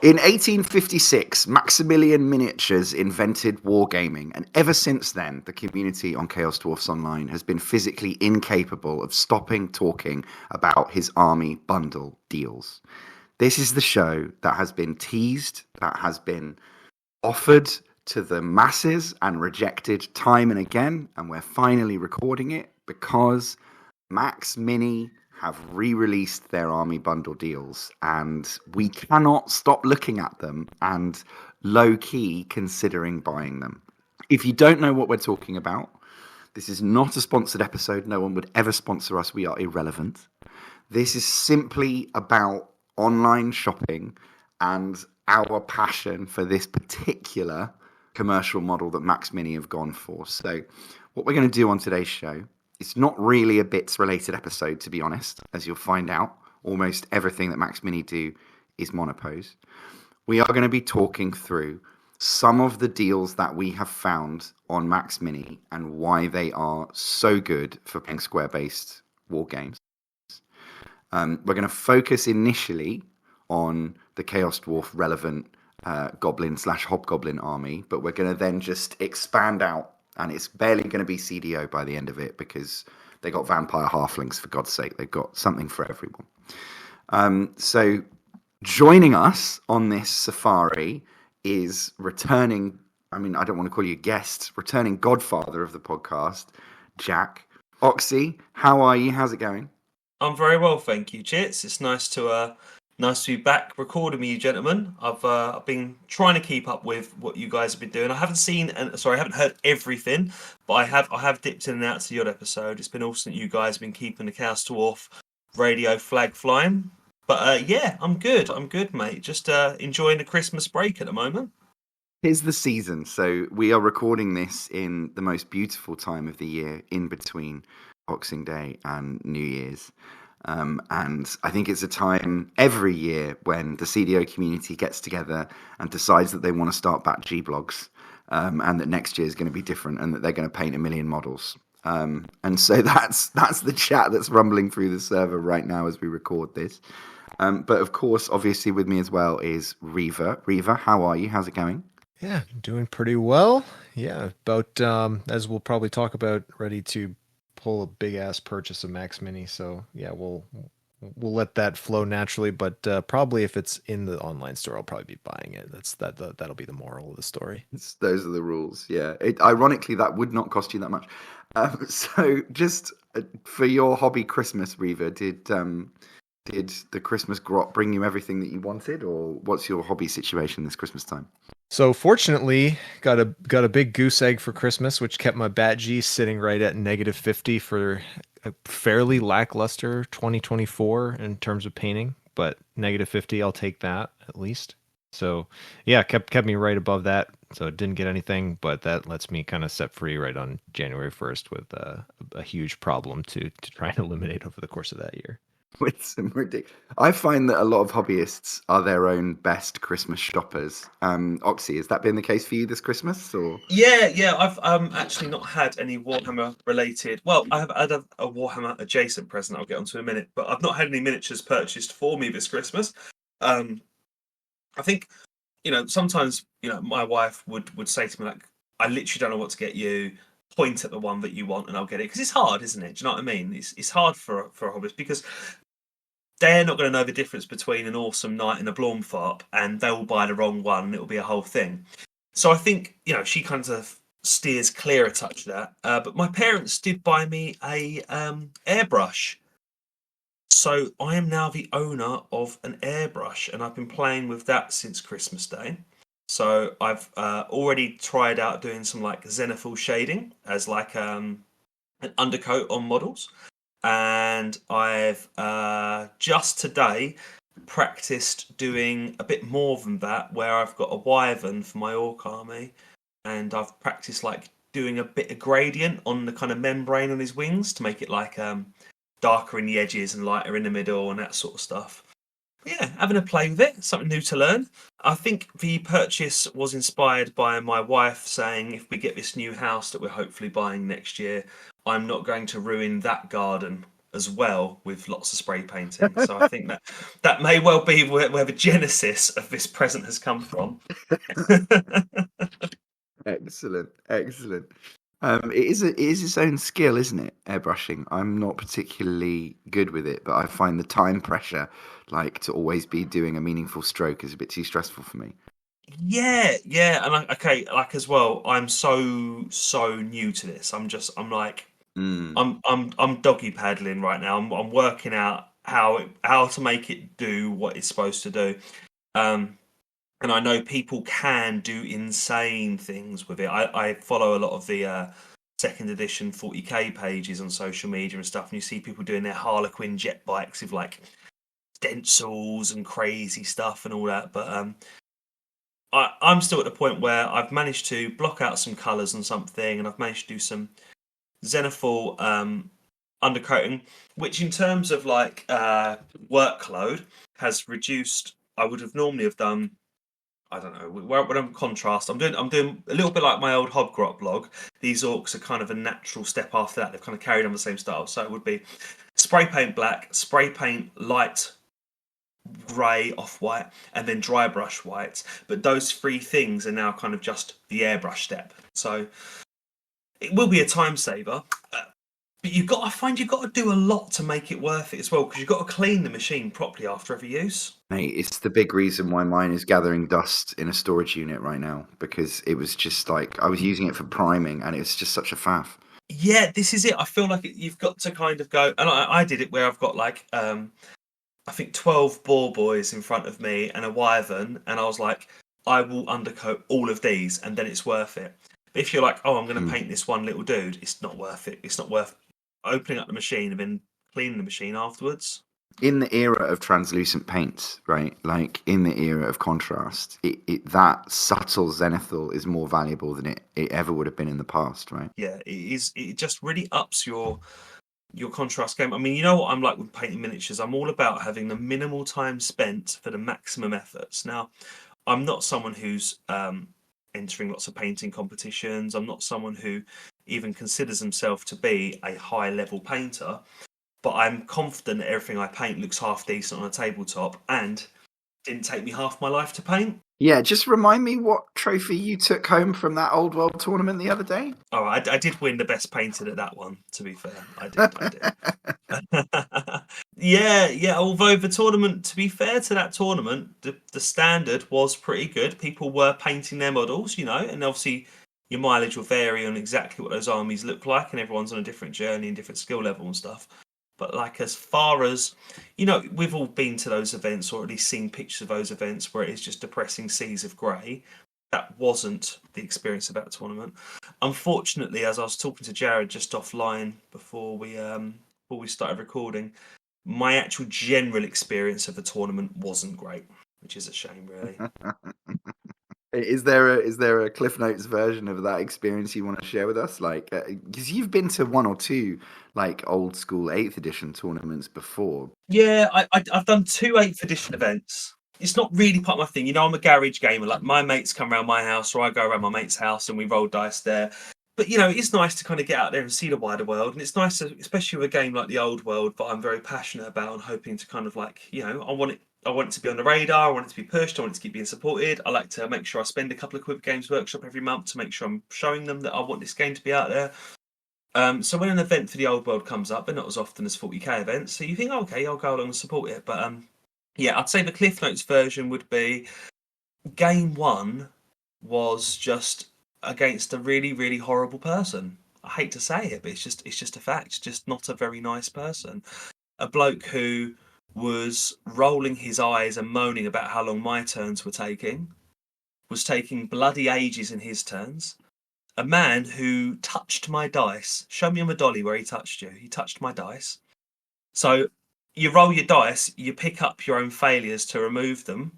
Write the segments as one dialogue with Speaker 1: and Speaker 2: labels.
Speaker 1: In 1856, Maximilian Miniatures invented wargaming, and ever since then, the community on Chaos Dwarfs Online has been physically incapable of stopping talking about his army bundle deals. This is the show that has been teased, that has been offered to the masses and rejected time and again, and we're finally recording it because Maxmini have re-released their army bundle deals, and we cannot stop looking at them and low-key considering buying them. If you don't know what we're talking about, this is not a sponsored episode. No one would ever sponsor us. We are irrelevant. This is simply about online shopping and our passion for this particular commercial model that Maxmini have gone for. So what we're going to do on today's show, it's not really a Bitz related episode, to be honest, as you'll find out. Almost everything that Maxmini do is monopose. We are going to be talking through some of the deals that we have found on Maxmini and why they are so good for playing square-based war games. We're going to focus initially on the Chaos Dwarf relevant Goblin/Hobgoblin army, but we're going to then just expand out. And it's barely going to be CDO by the end of it because they got vampire halflings, for God's sake. They've got something for everyone. So joining us on this safari is returning, I don't want to call you guest, returning godfather of the podcast, Jack. Oxy, how are you? How's it going?
Speaker 2: I'm very well, thank you, Chitz. It's nice to be back recording with you, gentlemen. I've been trying to keep up with what you guys have been doing. I haven't heard everything, but I have dipped in and out to the odd episode. It's been awesome that you guys have been keeping the Chaos Dwarf radio flag flying. But yeah, I'm good, mate. Just enjoying the Christmas break at the moment.
Speaker 1: Here's the season. So we are recording this in the most beautiful time of the year, in between Boxing Day and New Year's. And I think it's a time every year when the CDO community gets together and decides that they want to start back G-blogs, and that next year is going to be different and that they're going to paint 1 million models. And so that's the chat that's rumbling through the server right now as we record this. But of course, obviously with me as well is Reaver. Reaver, how are you? How's it going?
Speaker 3: Yeah, doing pretty well. Yeah, about, as we'll probably talk about, ready to pull a big ass purchase of Maxmini, so yeah, we'll let that flow naturally, but probably if it's in the online store, I'll probably be buying it. That'll be the moral of the story.
Speaker 1: Those are the rules. Yeah, ironically that would not cost you that much. So just for your hobby Christmas, Reaver, did the Christmas grot bring you everything that you wanted, or what's your hobby situation this Christmas time?
Speaker 3: So fortunately, got a big goose egg for Christmas, which kept my bat G sitting right at -50 for a fairly lackluster 2024 in terms of painting. But -50, I'll take that at least. So yeah, kept me right above that. So it didn't get anything, but that lets me kind of set free right on January 1st with a huge problem to try and eliminate over the course of that year.
Speaker 1: With some ridiculous. I find that a lot of hobbyists are their own best Christmas shoppers. Oxy, has that been the case for you this Christmas? Or
Speaker 2: Yeah. I've actually not had any Warhammer related. Well, I have had a Warhammer adjacent present I'll get onto in a minute, but I've not had any miniatures purchased for me this Christmas. I think sometimes my wife would say to me, like, I literally don't know what to get you. Point at the one that you want and I'll get it, because it's hard, isn't it? Do you know what I mean? It's hard for a hobbyist because they're not going to know the difference between an awesome knight and a Blormfarp, and they'll buy the wrong one and it'll be a whole thing. So I think she kind of steers clear a touch of that. But my parents did buy me a airbrush, so I am now the owner of an airbrush, and I've been playing with that since Christmas Day. So I've already tried out doing some like zenithal shading as like an undercoat on models, and I've just today practiced doing a bit more than that, where I've got a wyvern for my orc army, and I've practiced like doing a bit of gradient on the kind of membrane on his wings to make it like darker in the edges and lighter in the middle and that sort of stuff. Yeah, having a play with it, something new to learn. I think the purchase was inspired by my wife saying, if we get this new house that we're hopefully buying next year, I'm not going to ruin that garden as well with lots of spray painting. So I think that may well be where the genesis of this present has come from.
Speaker 1: Excellent, excellent. It is its own skill, isn't it? Airbrushing. I'm not particularly good with it, but I find the time pressure, like to always be doing a meaningful stroke, is a bit too stressful for me.
Speaker 2: Yeah, and okay, like as well, I'm so new to this. I'm like I'm doggy paddling right now. I'm working out how to make it do what it's supposed to do. And I know people can do insane things with it. I follow a lot of the second edition 40k pages on social media and stuff, and you see people doing their Harlequin jet bikes with like stencils and crazy stuff and all that. But I'm still at the point where I've managed to block out some colours and something, and I've managed to do some Zenithal undercoating, which in terms of like workload has reduced. I would have normally have done, I don't know, when I'm contrast, I'm doing a little bit like my old Hobgrot blog. These orcs are kind of a natural step after that. They've kind of carried on the same style. So it would be spray paint black, spray paint light grey, off-white, and then dry brush white. But those three things are now kind of just the airbrush step. So it will be a time saver. But I find you've got to do a lot to make it worth it as well, because you've got to clean the machine properly after every use.
Speaker 1: Mate, it's the big reason why mine is gathering dust in a storage unit right now, because it was just like, I was using it for priming and it was just such a faff.
Speaker 2: Yeah, this is it. I feel like you've got to kind of go, and I did it where I've got like, I think 12 boar boys in front of me and a wyvern, and I was like, I will undercoat all of these and then it's worth it. But if you're like, oh, I'm going to paint this one little dude, it's not worth it. It's not worth opening up the machine and then cleaning the machine afterwards.
Speaker 1: In the era of translucent paints, right? Like in the era of contrast, that subtle zenithal is more valuable than it ever would have been in the past, right?
Speaker 2: Yeah, it is. It just really ups your contrast game. I mean, you know what I'm like with painting miniatures? I'm all about having the minimal time spent for the maximum efforts. Now, I'm not someone who's entering lots of painting competitions. I'm not someone who even considers himself to be a high level painter, but I'm confident that everything I paint looks half decent on a tabletop and didn't take me half my life to paint.
Speaker 1: Yeah, just remind me what trophy you took home from that Old World tournament the other day.
Speaker 2: Oh, I did win the best painted at that one, to be fair. I did. Yeah, although the tournament, to be fair to that tournament, the standard was pretty good. People were painting their models, and obviously your mileage will vary on exactly what those armies look like, and everyone's on a different journey and different skill level and stuff. But like, as far as, we've all been to those events or at least seen pictures of those events where it is just depressing seas of grey. That wasn't the experience of that tournament. Unfortunately, as I was talking to Jared just offline before we started recording, my actual general experience of the tournament wasn't great, which is a shame, really.
Speaker 1: Is there a Cliff Notes version of that experience you want to share with us? Like, because you've been to one or two like old school 8th edition tournaments before.
Speaker 2: Yeah, I've done 2 8th edition events. It's not really part of my thing. I'm a garage gamer. Like, my mates come around my house, or I go around my mate's house and we roll dice there. But it's nice to kind of get out there and see the wider world, and it's nice, especially with a game like the Old World that I'm very passionate about and hoping to kind of like, I want it to be on the radar. I want it to be pushed. I want it to keep being supported. I like to make sure I spend a couple of Quiver Games Workshop every month to make sure I'm showing them that I want this game to be out there. So when an event for the Old World comes up, but not as often as 40k events, so you think, okay, I'll go along and support it. But yeah, I'd say the Cliff Notes version would be game 1 was just against a really, really horrible person. I hate to say it, but it's just a fact. Just not a very nice person. A bloke who was rolling his eyes and moaning about how long my turns were taking, was taking bloody ages in his turns. A man who touched my dice. Show me on the dolly where he touched you. He touched my dice. So you roll your dice, you pick up your own failures to remove them.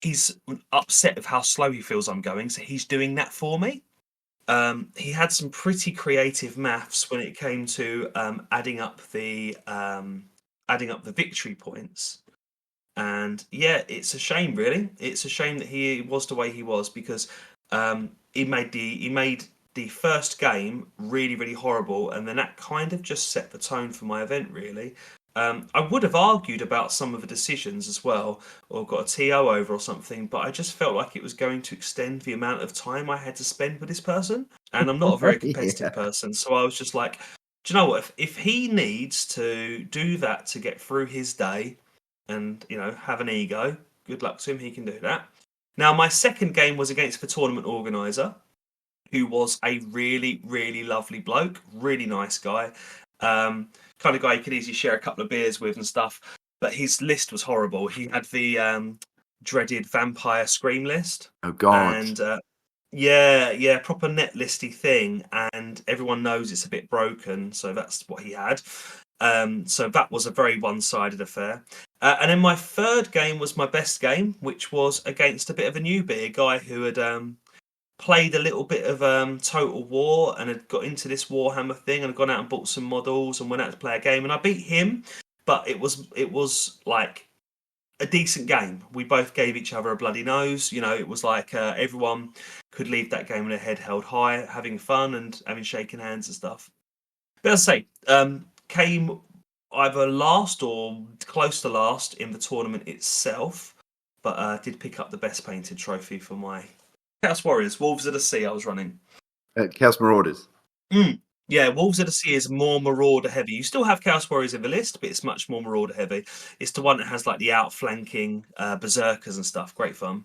Speaker 2: He's upset with how slow he feels I'm going, so he's doing that for me. He had some pretty creative maths when it came to adding up the victory points. And yeah, it's a shame, really. It's a shame that he was the way he was, because he made the first game really, really horrible, and then that kind of just set the tone for my event, really. I would have argued about some of the decisions as well, or got a TO over or something, but I just felt like it was going to extend the amount of time I had to spend with this person. And I'm not a very competitive person, so I was just like, do you know what? If he needs to do that to get through his day and, have an ego, good luck to him, he can do that. Now, my second game was against the tournament organizer, who was a really, really lovely bloke, really nice guy. Kind of guy you could easily share a couple of beers with and stuff. But his list was horrible. He had the dreaded vampire scream list.
Speaker 1: Oh, God.
Speaker 2: And yeah, proper net listy thing. And everyone knows it's a bit broken. So that's what he had. So that was a very one-sided affair. And then my third game was my best game, which was against a bit of a newbie, a guy who had played a little bit of Total War and had got into this Warhammer thing and had gone out and bought some models and went out to play a game. And I beat him, but it was like a decent game. We both gave each other a bloody nose. It was like everyone could leave that game with their head held high, having fun and having shaken hands and stuff. But as I say, came either last or close to last in the tournament itself, but did pick up the best painted trophy for my Chaos Warriors, Wolves of the Sea I was running.
Speaker 1: Chaos Marauders.
Speaker 2: Yeah, Wolves of the Sea is more Marauder heavy. You still have Chaos Warriors in the list, but it's much more Marauder heavy. It's the one that has like the outflanking berserkers and stuff. Great fun.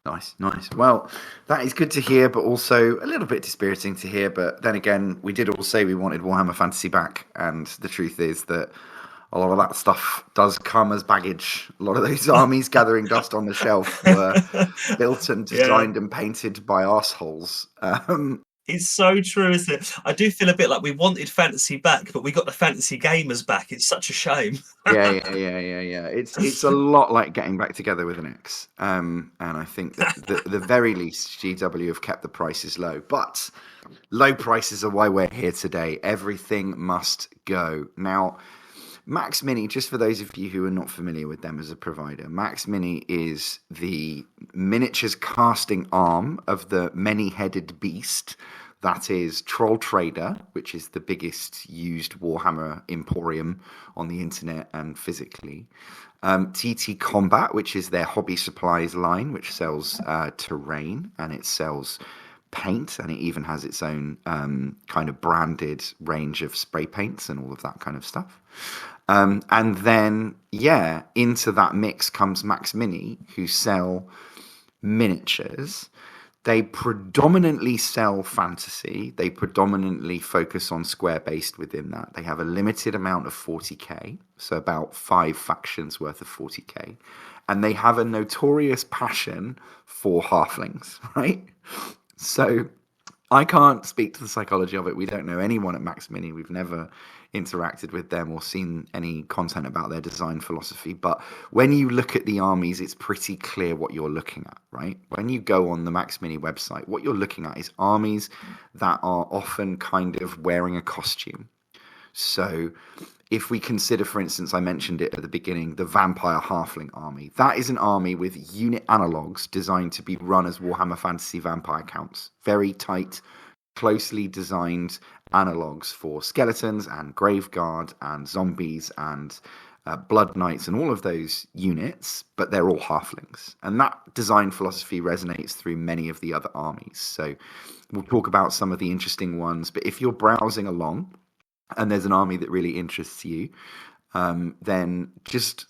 Speaker 1: Nice. Well, that is good to hear, but also a little bit dispiriting to hear. But then again, we did all say we wanted Warhammer Fantasy back, and the truth is that a lot of that stuff does come as baggage. A lot of those armies gathering dust on the shelf were built and designed and painted by arseholes.
Speaker 2: It's so true, isn't it? I do feel a bit like we wanted fantasy back, but we got the fantasy gamers back. It's such a shame.
Speaker 1: Yeah. It's a lot like getting back together with an ex. And I think that the very least, GW have kept the prices low. But low prices are why we're here today. Everything must go. Now, Maxmini, just for those of you who are not familiar with them as a provider, Maxmini is the miniatures casting arm of the many-headed beast that is Troll Trader, which is the biggest used Warhammer emporium on the internet and physically. TT Combat, which is their hobby supplies line, which sells terrain and it sells paint, and it even has its own kind of branded range of spray paints and all of that kind of stuff. And then, into that mix comes Maxmini, who sell miniatures. They predominantly sell fantasy. They predominantly focus on square-based within that. They have a limited amount of 40k, so about 5 factions worth of 40k. And they have a notorious passion for halflings, right? So I can't speak to the psychology of it. We don't know anyone at Maxmini. We've never interacted with them or seen any content about their design philosophy. But when you look at the armies, it's pretty clear what you're looking at, right? When you go on the Maxmini website, what you're looking at is armies that are often kind of wearing a costume. So if we consider, for instance, I mentioned it at the beginning, the Vampire Halfling army, that is an army with unit analogs designed to be run as Warhammer Fantasy Vampire counts. Very tight, closely designed analogs for skeletons and Graveguard and zombies and Blood Knights and all of those units, but they're all halflings. And that design philosophy resonates through many of the other armies. So we'll talk about some of the interesting ones, but if you're browsing along and there's an army that really interests you, then just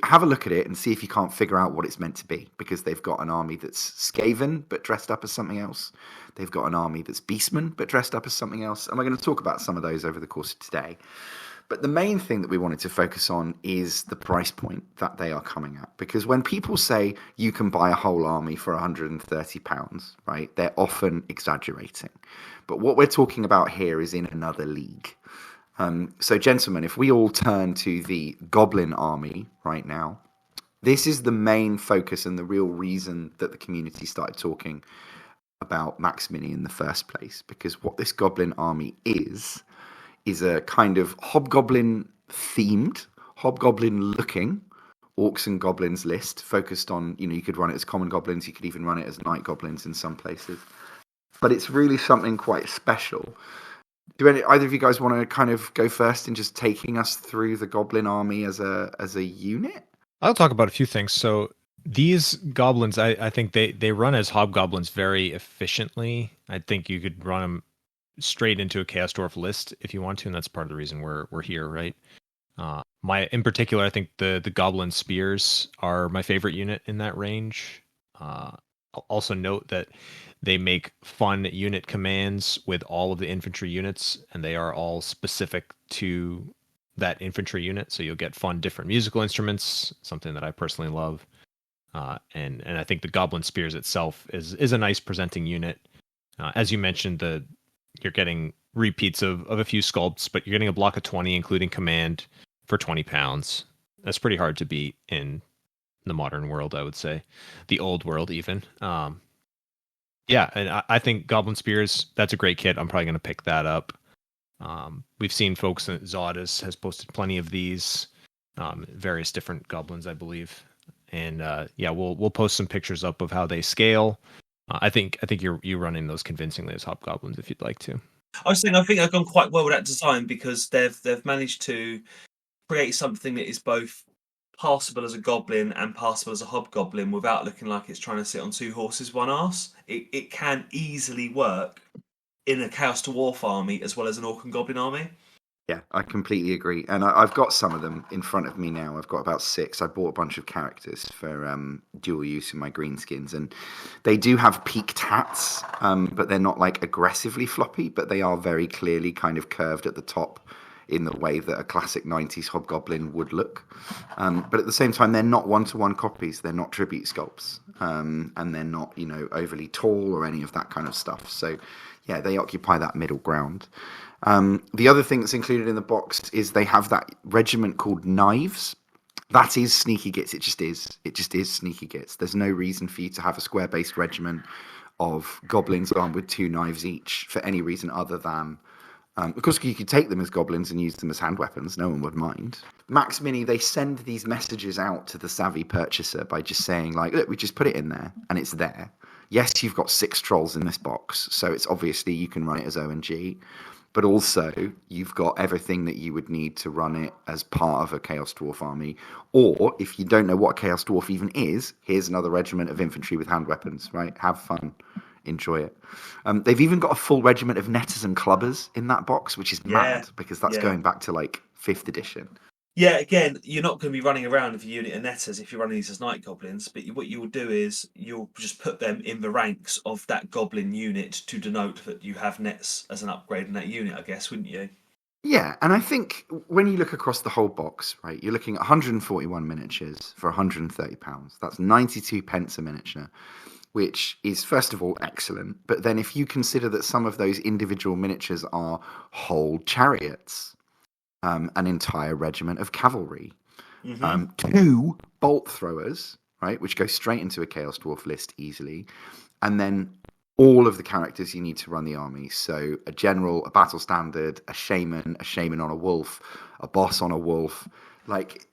Speaker 1: have a look at it and see if you can't figure out what it's meant to be, because they've got an army that's Skaven but dressed up as something else. They've got an army that's Beastmen but dressed up as something else. And we're going to talk about some of those over the course of today. But the main thing that we wanted to focus on is the price point that they are coming at. Because when people say you can buy a whole army for £130, right, they're often exaggerating. But what we're talking about here is in another league. So, gentlemen, if we all turn to the Goblin army right now, this is the main focus and the real reason that the community started talking about Maxmini in the first place. Because what this Goblin army is a kind of Hobgoblin-themed, Hobgoblin-looking Orcs and Goblins list focused on, you could run it as common goblins, you could even run it as night goblins in some places. but it's really something quite special. Do either of you guys want to kind of go first in just taking us through the Goblin army as a unit?
Speaker 3: I'll talk about a few things. So these goblins, I think they run as hobgoblins very efficiently. I think you could run them straight into a Chaos Dwarf list if you want to, and that's part of the reason we're here, right? In particular, I think the Goblin Spears are my favorite unit in that range. I'll also note that they make fun unit commands with all of the infantry units, and they are all specific to that infantry unit. So you'll get fun different musical instruments, something that I personally love. And I think the Goblin Spears itself is a nice presenting unit. As you mentioned, you're getting repeats of a few sculpts, but you're getting a block of 20, including command, for 20 pounds. That's pretty hard to beat in the modern world, I would say. The old world, even. Yeah, and I think Goblin Spears, that's a great kit. I'm probably going to pick that up. We've seen folks, Zodis has posted plenty of these, various different goblins, I believe. And we'll post some pictures up of how they scale. I think you're running those convincingly as hobgoblins if you'd like to.
Speaker 2: I think they've gone quite well with that design because they've managed to create something that is both passable as a goblin and passable as a hobgoblin without looking like it's trying to sit on two horses, one arse. It can easily work in a Chaos Dwarf army as well as an Orc and Goblin army.
Speaker 1: Yeah, I completely agree. And I've got some of them in front of me now. I've got about 6. I bought a bunch of characters for dual use in my greenskins. And they do have peaked hats, but they're not like aggressively floppy, but they are very clearly kind of curved at the top in the way that a classic 90s hobgoblin would look. But at the same time, they're not one-to-one copies. They're not tribute sculpts. And they're not, overly tall or any of that kind of stuff. So, yeah, they occupy that middle ground. The other thing that's included in the box is they have that regiment called Knives. That is Sneaky Gits. It just is. It just is Sneaky Gits. There's no reason for you to have a square-based regiment of goblins armed with 2 knives each for any reason other than... of course, you could take them as goblins and use them as hand weapons. No one would mind. Maxmini, they send these messages out to the savvy purchaser by just saying, like, look, we just put it in there, and it's there. Yes, you've got 6 trolls in this box, so it's obviously you can run it as ONG. But also, you've got everything that you would need to run it as part of a Chaos Dwarf army. Or, if you don't know what a Chaos Dwarf even is, here's another regiment of infantry with hand weapons, right? Have fun. Enjoy it. They've even got a full regiment of netters and clubbers in that box, which is mad, because that's going back to, like, 5th edition.
Speaker 2: Yeah, again, you're not going to be running around with a unit of netters if you're running these as night goblins, but what you will do is you'll just put them in the ranks of that goblin unit to denote that you have nets as an upgrade in that unit, I guess, wouldn't you?
Speaker 1: Yeah, and I think when you look across the whole box, right, you're looking at 141 miniatures for £130. That's 92 pence a miniature, which is, first of all, excellent. But then if you consider that some of those individual miniatures are whole chariots, an entire regiment of cavalry, 2 bolt throwers, right, which go straight into a Chaos Dwarf list easily, and then all of the characters you need to run the army. So a general, a battle standard, a shaman on a wolf, a boss on a wolf. Like,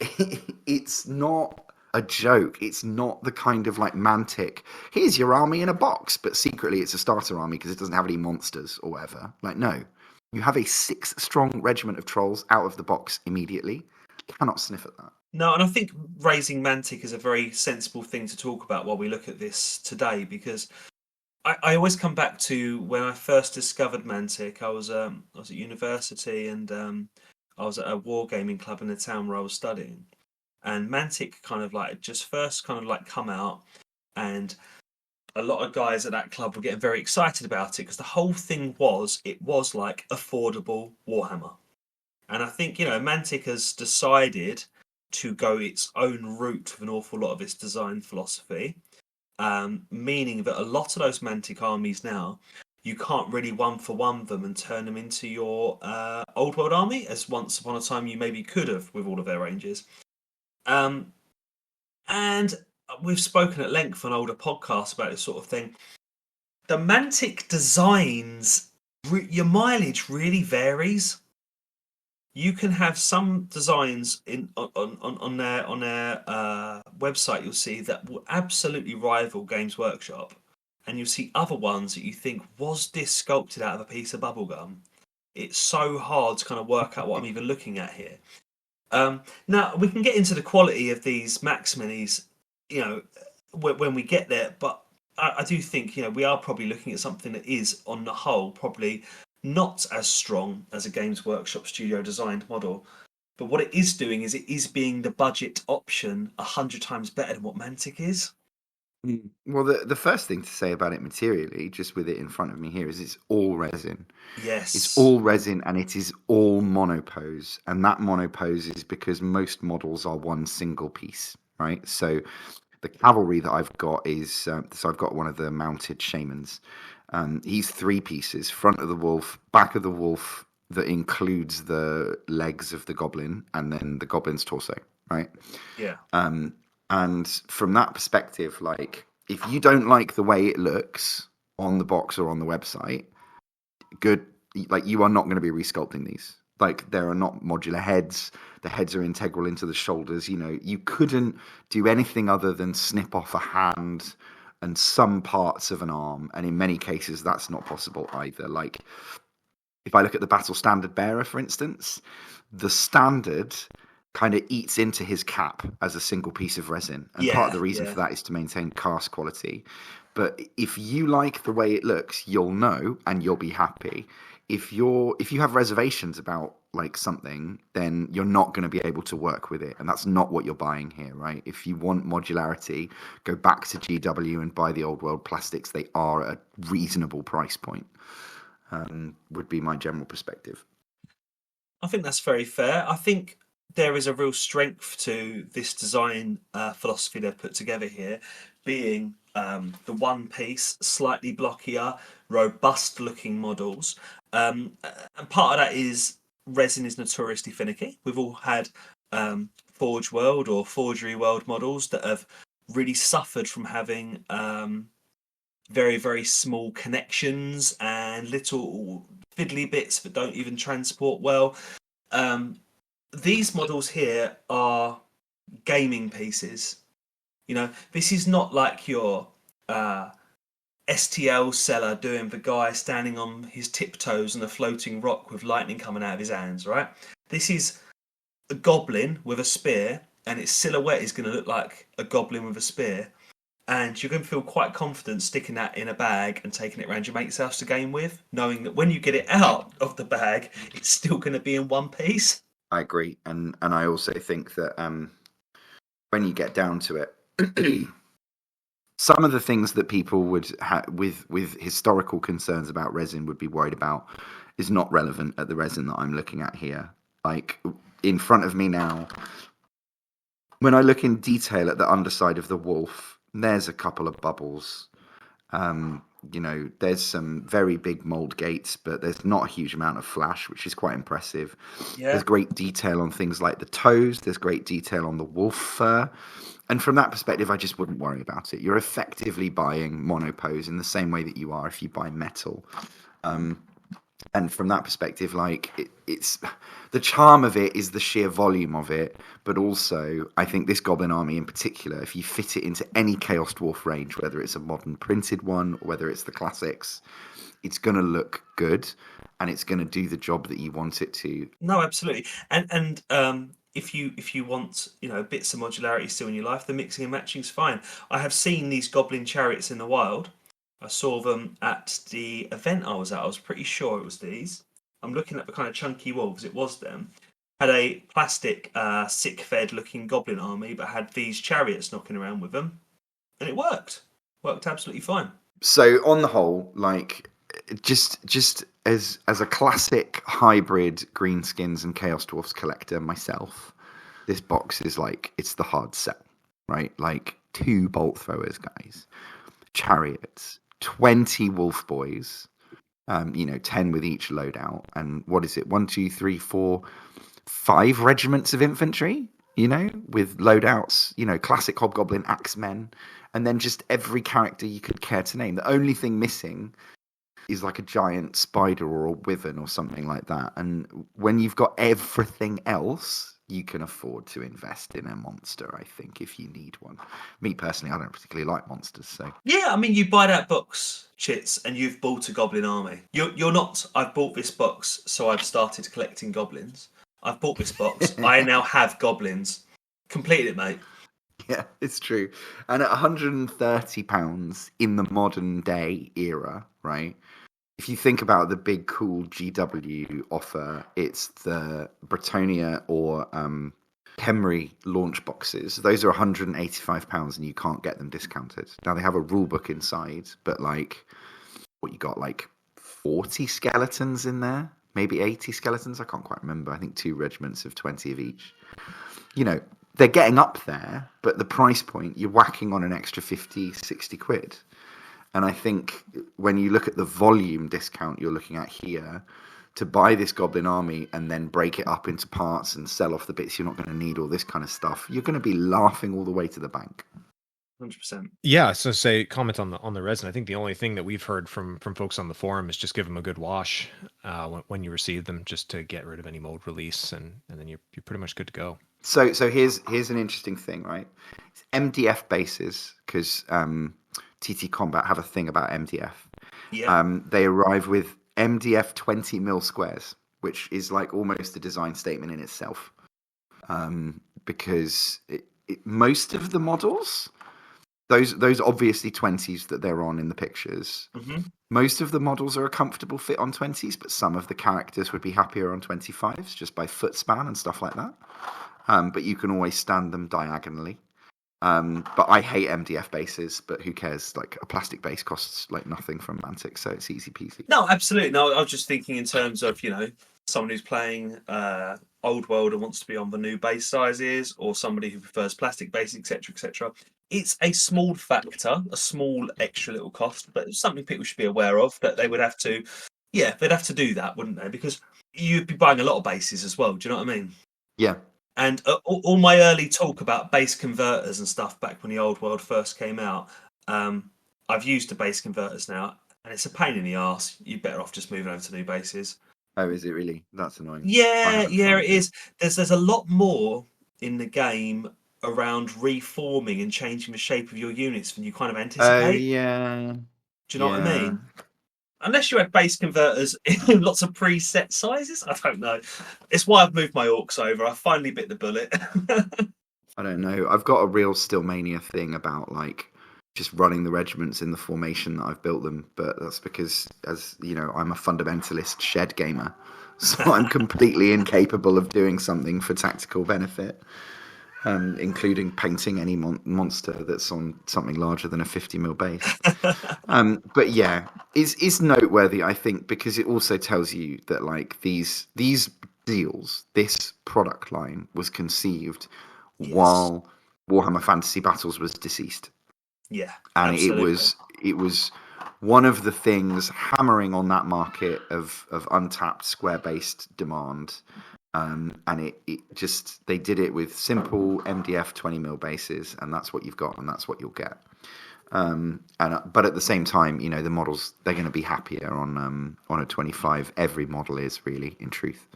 Speaker 1: it's not a joke. It's not the kind of like Mantic, here's your army in a box, but secretly it's a starter army because it doesn't have any monsters or whatever. Like, no. You have a 6-strong regiment of trolls out of the box immediately. Cannot sniff at that.
Speaker 2: No, and I think raising Mantic is a very sensible thing to talk about while we look at this today, because I always come back to when I first discovered Mantic. I was at university and I was at a wargaming club in the town where I was studying, and Mantic kind of like just first kind of like come out, and a lot of guys at that club were getting very excited about it because the whole thing was like affordable Warhammer. And I think, Mantic has decided to go its own route with an awful lot of its design philosophy, meaning that a lot of those Mantic armies now, you can't really one-for-one them and turn them into your old world army, as once upon a time you maybe could have with all of their ranges. And we've spoken at length on older podcasts about this sort of thing. The Mantic designs, your mileage really varies. You can have some designs on their website you'll see that will absolutely rival Games Workshop, and you'll see other ones that you think, was this sculpted out of a piece of bubblegum? It's so hard to kind of work out what I'm even looking at here. Now we can get into the quality of these Maxminis, when we get there. But I do think we are probably looking at something that is, on the whole, probably not as strong as a Games Workshop studio designed model. But what it is doing is it is being the budget option 100 times better than what Mantic is.
Speaker 1: Well, the first thing to say about it materially, just with it in front of me here, is it's all resin.
Speaker 2: Yes.
Speaker 1: It's all resin, and it is all monopose. And that monopose is because most models are one single piece, right? So the cavalry that I've got is, so I've got one of the mounted shamans. He's 3 pieces: front of the wolf, back of the wolf, that includes the legs of the goblin, and then the goblin's torso, right?
Speaker 2: Yeah.
Speaker 1: And from that perspective, like, if you don't like the way it looks on the box or on the website, you are not going to be resculpting these. Like, there are not modular heads. The heads are integral into the shoulders. You couldn't do anything other than snip off a hand and some parts of an arm. And in many cases, that's not possible either. Like, if I look at the battle standard bearer, for instance, the standard kind of eats into his cap as a single piece of resin. And part of the reason for that is to maintain cast quality. But if you like the way it looks, you'll know and you'll be happy. If you have reservations about like something, then you're not going to be able to work with it. And that's not what you're buying here, right? If you want modularity, go back to GW and buy the old world plastics. They are at a reasonable price point. Would be my general perspective.
Speaker 2: I think that's very fair. I think there is a real strength to this design philosophy they've put together here, being the one piece, slightly blockier, robust looking models. And part of that is resin is notoriously finicky. We've all had Forge World or Forgery World models that have really suffered from having very, very small connections and little fiddly bits that don't even transport well. These models here are gaming pieces. This is not like your STL seller doing the guy standing on his tiptoes on a floating rock with lightning coming out of his hands, right? This is a goblin with a spear, and its silhouette is going to look like a goblin with a spear. And you're going to feel quite confident sticking that in a bag and taking it around your mate's house to game with, knowing that when you get it out of the bag, it's still going to be in one piece.
Speaker 1: I agree, and I also think that when you get down to it, some of the things that people would with historical concerns about resin would be worried about is not relevant at the resin that I'm looking at here. Like, in front of me now, when I look in detail at the underside of the wolf, there's a couple of bubbles. There's some very big mold gates, but there's not a huge amount of flash, which is quite impressive. Yeah. There's great detail on things like the toes. There's great detail on the wolf fur. And from that perspective, I just wouldn't worry about it. You're effectively buying monopose in the same way that you are if you buy metal. And from that perspective, like, it's the charm of it is the sheer volume of it, but also I think this Goblin army in particular, if you fit it into any Chaos Dwarf range, whether it's a modern printed one or whether it's the classics, it's going to look good and it's going to do the job that you want it to.
Speaker 2: No, absolutely. And if you want bits of modularity still in your life, the mixing and matching is fine. I have seen these Goblin chariots in the wild. I saw them at the event I was at. I was pretty sure it was these. I'm looking at the kind of chunky wolves. It was them. Had a plastic, sick-fed looking goblin army, but had these chariots knocking around with them. And it worked. Worked absolutely fine.
Speaker 1: So on the whole, like, just as a classic hybrid Greenskins and Chaos Dwarfs collector myself, this box is like, it's the hard sell, right? Like, 2 bolt throwers, guys. Chariots. 20 wolf boys, 10 with each loadout, and what is it? 1, 2, 3, 4, 5 regiments of infantry, with loadouts, classic hobgoblin axemen, and then just every character you could care to name. The only thing missing is like a giant spider or a wyvern or something like that. And when you've got everything else, you can afford to invest in a monster, I think, if you need one. Me personally, I don't particularly like monsters, so
Speaker 2: Yeah, I mean, you buy that box, Chitz, and you've bought a goblin army. You're not, I've bought this box, so I've started collecting goblins. I've bought this box. I now have goblins. Completed it, mate.
Speaker 1: yeah, it's true. And at £130 in the modern day era, right? If you think about the big cool GW offer, it's the Bretonia or Khemri launch boxes. Those are £185 and you can't get them discounted. Now they have a rule book inside, but like what you got, like 40 skeletons in there, maybe 80 skeletons. I can't quite remember. I think 2 regiments of 20 of each. You know, they're getting up there, but the price point, you're whacking on an extra 50, 60 quid. And I think when you look at the volume discount you're looking at here, to buy this goblin army and then break it up into parts and sell off the bits you're not going to need, all this kind of stuff, you're going to be laughing all the way to the bank.
Speaker 2: 100%.
Speaker 3: Yeah, so comment on the resin. I think the only thing that we've heard from folks on the forum is just give them a good wash when you receive them, just to get rid of any mold release, and then you're pretty much good to go.
Speaker 1: So here's an interesting thing, right? It's MDF bases, because TT Combat have a thing about MDF.
Speaker 2: Yeah.
Speaker 1: They arrive with MDF 20 mil squares, which is like almost a design statement in itself, because most of the models, those obviously 20s that they're on in the pictures, most of the models are a comfortable fit on 20s, but some of the characters would be happier on 25s just by foot span and stuff like that. But you can always stand them diagonally. But I hate MDF bases, but who cares? Like, a plastic base costs like nothing from Mantic, so it's easy peasy.
Speaker 2: No, absolutely. No, I was just thinking in terms of, someone who's playing Old World and wants to be on the new base sizes, or somebody who prefers plastic base, etc., etc. It's a small factor, a small extra little cost, but it's something people should be aware of, that they would have to, they'd have to do that, wouldn't they? Because you'd be buying a lot of bases as well. Do you know what I mean?
Speaker 1: Yeah.
Speaker 2: And all my early talk about base converters and stuff back when the Old World first came out, I've used the base converters now, and it's a pain in the arse. You're better off just moving over to new bases.
Speaker 1: Oh, is it really? That's annoying.
Speaker 2: Yeah, it is. There's a lot more in the game around reforming and changing the shape of your units than you kind of anticipate.
Speaker 1: Oh, yeah.
Speaker 2: Do you know what I mean? Unless you had base converters in lots of preset sizes, I don't know. It's why I've moved my orcs over. I finally bit the bullet.
Speaker 1: I don't know. I've got a real Stillmania thing about like just running the regiments in the formation that I've built them, but that's because, as you know, I'm a fundamentalist shed gamer, so I'm completely incapable of doing something for tactical benefit. Including painting any monster that's on something larger than a 50 mil base. But yeah, it's noteworthy, I think, because it also tells you that like these deals, this product line was conceived while Warhammer Fantasy Battles was deceased.
Speaker 2: Yeah,
Speaker 1: and
Speaker 2: absolutely.
Speaker 1: it was one of the things hammering on that market of untapped square based demand. And it just, they did it with simple MDF 20 mil bases, and that's what you've got, and that's what you'll get. But at the same time, the models, they're going to be happier on a 25. Every model is, really, in truth.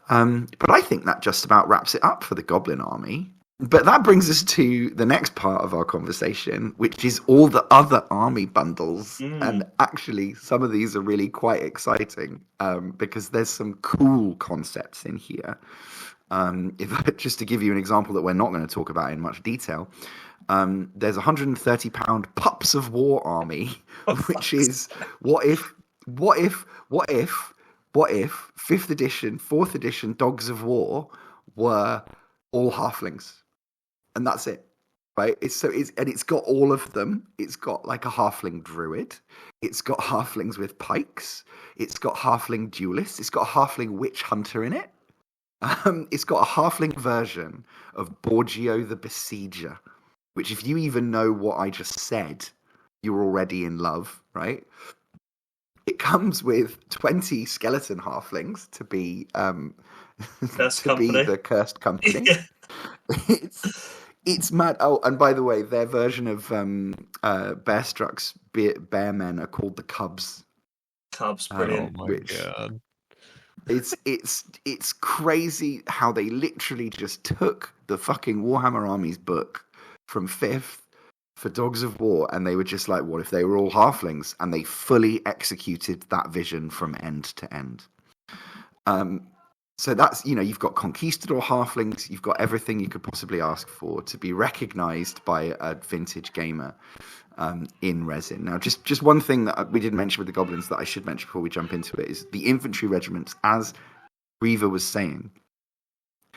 Speaker 1: But I think that just about wraps it up for the Goblin Army. But that brings us to the next part of our conversation, which is all the other army bundles. And actually, some of these are really quite exciting because there's some cool concepts in here. Just to give you an example that we're not going to talk about in much detail, there's £130 Pups of War army, which is what if 5th edition, 4th edition Dogs of War were all halflings. And that's it, right? It's got all of them. It's got like a halfling druid. It's got halflings with pikes. It's got halfling duelists. It's got a halfling witch hunter in it. It's got a halfling version of Borgio the Besieger, which, if you even know what I just said, you're already in love, right? It comes with 20 skeleton halflings to be the cursed company. It's mad. Oh, and by the way, their version of Bearstruck's bear men are called the Cubs.
Speaker 2: Cubs, brilliant.
Speaker 3: Oh my god!
Speaker 1: It's crazy how they literally just took the fucking Warhammer Armies book from 5th for Dogs of War, and they were just like, what if they were all halflings? And they fully executed that vision from end to end. So that's, you've got conquistador halflings, you've got everything you could possibly ask for to be recognized by a vintage gamer in resin. Now, just one thing that we didn't mention with the goblins that I should mention before we jump into it is the infantry regiments, as Reaver was saying.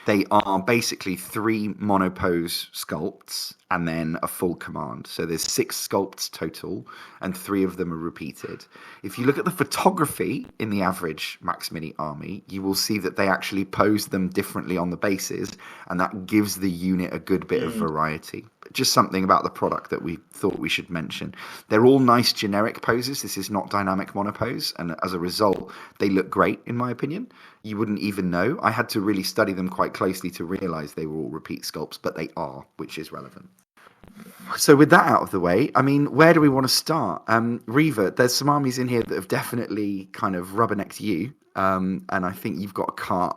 Speaker 1: They are basically 3 monopose sculpts and then a full command. So there's 6 sculpts total, and 3 of them are repeated. If you look at the photography in the average Maxmini army, you will see that they actually pose them differently on the bases, and that gives the unit a good bit of variety. Just something about the product that we thought we should mention. They're all nice generic poses. This is not dynamic monopose, and as a result, they look great, in my opinion. You wouldn't even know. I had to really study them quite closely to realize they were all repeat sculpts, but they are, which is relevant. So with that out of the way, I mean, where do we want to start? Reaver, there's some armies in here that have definitely kind of rubbernecked you, and I think you've got a cart